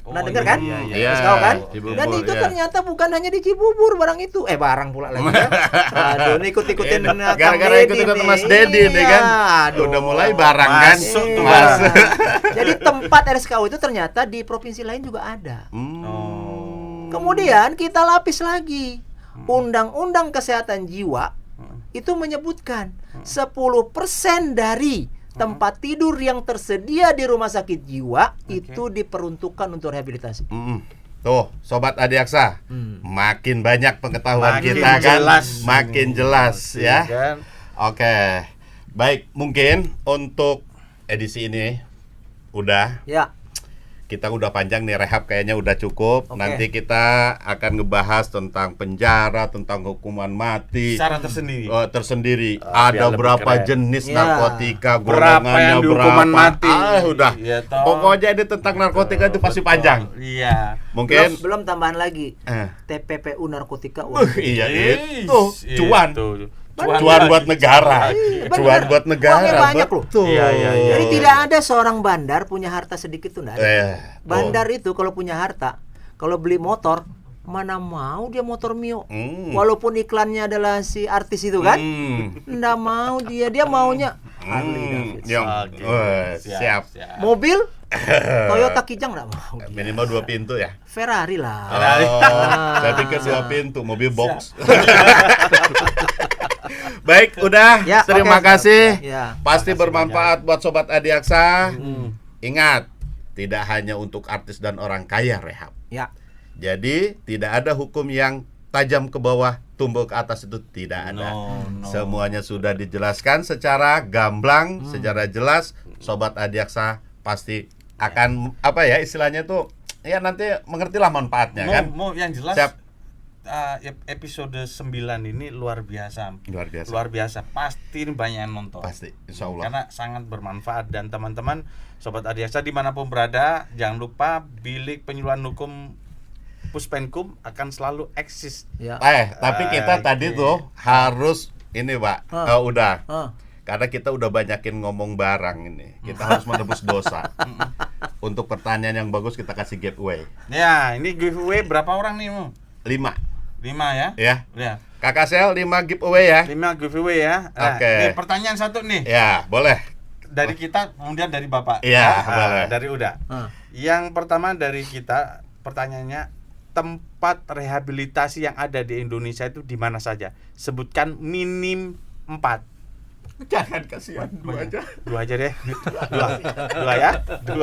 [SPEAKER 1] Pernah dengar kan?
[SPEAKER 4] iya.
[SPEAKER 1] RSKO kan?
[SPEAKER 4] Cibubur,
[SPEAKER 1] Dan itu
[SPEAKER 4] iya.
[SPEAKER 1] ternyata bukan hanya di Cibubur barang itu. Barang pula lagi ya. Aduh, ini ikut-ikutin Kang
[SPEAKER 4] Gara-gara
[SPEAKER 1] Deddy
[SPEAKER 4] ikut-ikut
[SPEAKER 1] nih.
[SPEAKER 4] Mas Dedi nih kan.
[SPEAKER 1] Aduh.
[SPEAKER 4] Udah mulai barang kan.
[SPEAKER 5] Masuk tuh
[SPEAKER 1] Iya.
[SPEAKER 5] barang.
[SPEAKER 1] Jadi tempat RSKO itu ternyata di provinsi lain juga ada. Kemudian kita lapis lagi. Undang-Undang Kesehatan Jiwa itu menyebutkan 10% dari tempat tidur yang tersedia di rumah sakit jiwa itu diperuntukkan untuk rehabilitasi.
[SPEAKER 4] Tuh, Sobat Adiaksa, makin banyak pengetahuan
[SPEAKER 5] Makin
[SPEAKER 4] kita kan,
[SPEAKER 5] jelas.
[SPEAKER 4] makin jelas ya.
[SPEAKER 5] Kan?
[SPEAKER 4] Oke, baik, mungkin untuk edisi ini udah,
[SPEAKER 1] Ya,
[SPEAKER 4] kita udah panjang nih rehab kayaknya udah cukup.
[SPEAKER 1] Oke.
[SPEAKER 4] Nanti kita akan ngebahas tentang penjara, tentang hukuman mati.
[SPEAKER 5] Secara tersendiri.
[SPEAKER 4] Tersendiri.
[SPEAKER 5] biar
[SPEAKER 4] Ada
[SPEAKER 5] lebih
[SPEAKER 4] berapa
[SPEAKER 5] keren.
[SPEAKER 4] jenis
[SPEAKER 1] Ya.
[SPEAKER 4] narkotika,
[SPEAKER 5] Berapa
[SPEAKER 4] golongannya
[SPEAKER 5] yang
[SPEAKER 4] berapa.
[SPEAKER 5] dihukuman mati.
[SPEAKER 4] Udah.
[SPEAKER 5] Iya, toh.
[SPEAKER 4] Pokoknya ini tentang narkotika itu pasti
[SPEAKER 5] Betul.
[SPEAKER 4] panjang.
[SPEAKER 5] Iya.
[SPEAKER 4] Mungkin
[SPEAKER 1] belum tambahan lagi.
[SPEAKER 4] eh,
[SPEAKER 1] TPPU narkotika.
[SPEAKER 4] iya
[SPEAKER 5] Ih,
[SPEAKER 4] itu cuan.
[SPEAKER 5] itu.
[SPEAKER 4] Cuan buat negara.
[SPEAKER 1] Bener.
[SPEAKER 4] Cuan buat negara.
[SPEAKER 1] Uangnya banyak loh.
[SPEAKER 4] Betul.
[SPEAKER 5] Iya, iya, iya.
[SPEAKER 1] Jadi tidak ada seorang bandar punya harta sedikit tuh enggak ada. Bandar
[SPEAKER 4] oh.
[SPEAKER 1] itu kalau punya harta, kalau beli motor, mana mau dia motor Mio.
[SPEAKER 4] Hmm.
[SPEAKER 1] Walaupun iklannya adalah si artis itu kan,
[SPEAKER 4] Hmm.
[SPEAKER 1] nggak mau dia maunya Harley Davidson.
[SPEAKER 4] Yang
[SPEAKER 5] Oke.
[SPEAKER 4] siap.
[SPEAKER 1] Mobil Toyota Kijang nggak mau. Dia.
[SPEAKER 4] Minimal 2 pintu ya.
[SPEAKER 1] Ferrari lah.
[SPEAKER 4] Oh, saya pikir 2 pintu, mobil box. Baik, udah.
[SPEAKER 1] Ya,
[SPEAKER 4] Terima
[SPEAKER 1] oke.
[SPEAKER 4] kasih.
[SPEAKER 1] Ya.
[SPEAKER 4] Pasti bermanfaat buat Sobat Adiaksa. Ingat, tidak hanya untuk artis dan orang kaya rehab.
[SPEAKER 1] Ya.
[SPEAKER 4] Jadi, tidak ada hukum yang tajam ke bawah, tumbuh ke atas itu tidak ada.
[SPEAKER 5] No.
[SPEAKER 4] Semuanya sudah dijelaskan secara gamblang, secara jelas. Sobat Adiaksa pasti akan apa ya istilahnya tuh ya nanti mengertilah manfaatnya kan.
[SPEAKER 5] Mau yang jelas
[SPEAKER 4] Siap.
[SPEAKER 5] episode 9 ini luar biasa.
[SPEAKER 4] Luar biasa.
[SPEAKER 5] Luar biasa. Pasti banyak yang nonton.
[SPEAKER 4] Pasti, insya Allah.
[SPEAKER 5] Karena sangat bermanfaat dan teman-teman Sobat Adiaksa dimanapun berada, jangan lupa bilik penyuluhan hukum Puspenkum akan selalu eksis.
[SPEAKER 1] Ya.
[SPEAKER 4] Tapi kita tadi tuh harus ini Pak, udah. Karena kita udah banyakin ngomong barang ini. Kita harus menebus dosa. Untuk pertanyaan yang bagus kita kasih giveaway.
[SPEAKER 5] Ya, ini giveaway berapa orang nih, Mu?
[SPEAKER 4] 5
[SPEAKER 5] 5 ya?
[SPEAKER 4] ya.
[SPEAKER 5] Ya.
[SPEAKER 4] Kakak Sel 5 giveaway ya.
[SPEAKER 5] 5 giveaway ya. Nah,
[SPEAKER 4] Oke.
[SPEAKER 5] nih, pertanyaan satu nih.
[SPEAKER 4] Ya, boleh.
[SPEAKER 5] Dari kita kemudian dari Bapak.
[SPEAKER 4] Iya,
[SPEAKER 5] Ah,
[SPEAKER 4] boleh.
[SPEAKER 5] Dari Uda. Yang pertama dari kita pertanyaannya, tempat rehabilitasi yang ada di Indonesia itu di mana saja? Sebutkan minim 4.
[SPEAKER 4] Jangan kasihan 2 aja.
[SPEAKER 5] 2 aja deh. 2 ya. 2.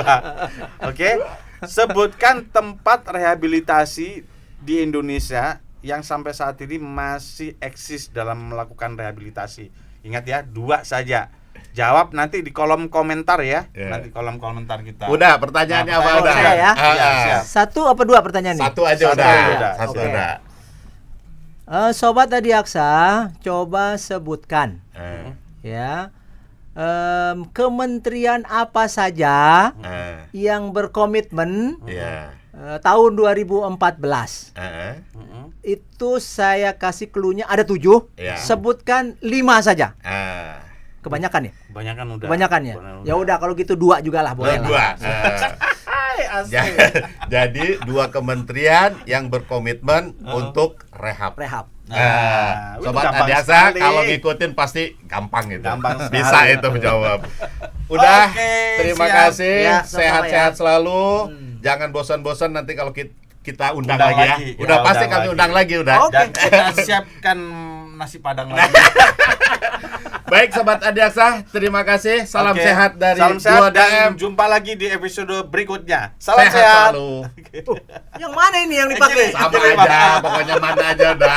[SPEAKER 5] Oke. Sebutkan tempat rehabilitasi di Indonesia yang sampai saat ini masih eksis dalam melakukan rehabilitasi. Ingat ya, 2 saja. Jawab nanti di kolom komentar ya.
[SPEAKER 4] Ya.
[SPEAKER 5] Nanti kolom komentar kita.
[SPEAKER 4] Udah, pertanyaannya apa
[SPEAKER 5] pertanyaan
[SPEAKER 4] udah?
[SPEAKER 1] saya ya?
[SPEAKER 5] Iya,
[SPEAKER 4] Ah, ah.
[SPEAKER 5] siap.
[SPEAKER 1] 1 apa 2 pertanyaannya?
[SPEAKER 4] Satu aja
[SPEAKER 5] Satu
[SPEAKER 4] udah.
[SPEAKER 5] aja udah.
[SPEAKER 4] Satu
[SPEAKER 1] Oke.
[SPEAKER 4] udah.
[SPEAKER 1] Sobat Adiaksa, coba sebutkan
[SPEAKER 4] Eh,
[SPEAKER 1] ya kementerian apa saja yang berkomitmen
[SPEAKER 4] ya.
[SPEAKER 1] tahun 2014. Itu saya kasih clue-nya ada 7.
[SPEAKER 4] Ya.
[SPEAKER 1] Sebutkan 5 saja. Kebanyakan ya?
[SPEAKER 5] Kebanyakan udah.
[SPEAKER 1] Kebanyakan ya? Ya udah kalau gitu 2 juga lah boleh lah.
[SPEAKER 4] Jadi 2 kementerian yang berkomitmen untuk rehab.
[SPEAKER 1] Rehab.
[SPEAKER 5] Nah, itu
[SPEAKER 4] Sobat
[SPEAKER 5] gampang
[SPEAKER 4] Adiaksa
[SPEAKER 5] sekali.
[SPEAKER 4] kalau ngikutin pasti gampang itu.
[SPEAKER 5] Gampang sekali.
[SPEAKER 4] Bisa itu menjawab. Udah,
[SPEAKER 5] Oke,
[SPEAKER 4] terima
[SPEAKER 5] siap.
[SPEAKER 4] kasih.
[SPEAKER 1] Ya, sama-sama
[SPEAKER 4] Sehat-sehat
[SPEAKER 1] ya.
[SPEAKER 4] selalu. Jangan bosan-bosan nanti kalau kita undang
[SPEAKER 5] Undang
[SPEAKER 4] lagi ya.
[SPEAKER 5] lagi.
[SPEAKER 4] Udah
[SPEAKER 5] Ya,
[SPEAKER 4] pasti
[SPEAKER 5] undang
[SPEAKER 4] kami
[SPEAKER 5] lagi.
[SPEAKER 4] undang lagi udah.
[SPEAKER 1] Oke.
[SPEAKER 5] Dan kita siapkan nasi padang lagi.
[SPEAKER 4] Baik Sobat Adiaksa, terima kasih. Salam
[SPEAKER 5] Oke.
[SPEAKER 4] sehat dari
[SPEAKER 5] Salam sehat
[SPEAKER 4] 2DM.
[SPEAKER 5] dan jumpa lagi di episode berikutnya. Salam
[SPEAKER 4] Sehat
[SPEAKER 5] sehat.
[SPEAKER 4] selalu.
[SPEAKER 1] Yang mana ini yang dipakai?
[SPEAKER 4] Sama aja, pokoknya mana aja udah.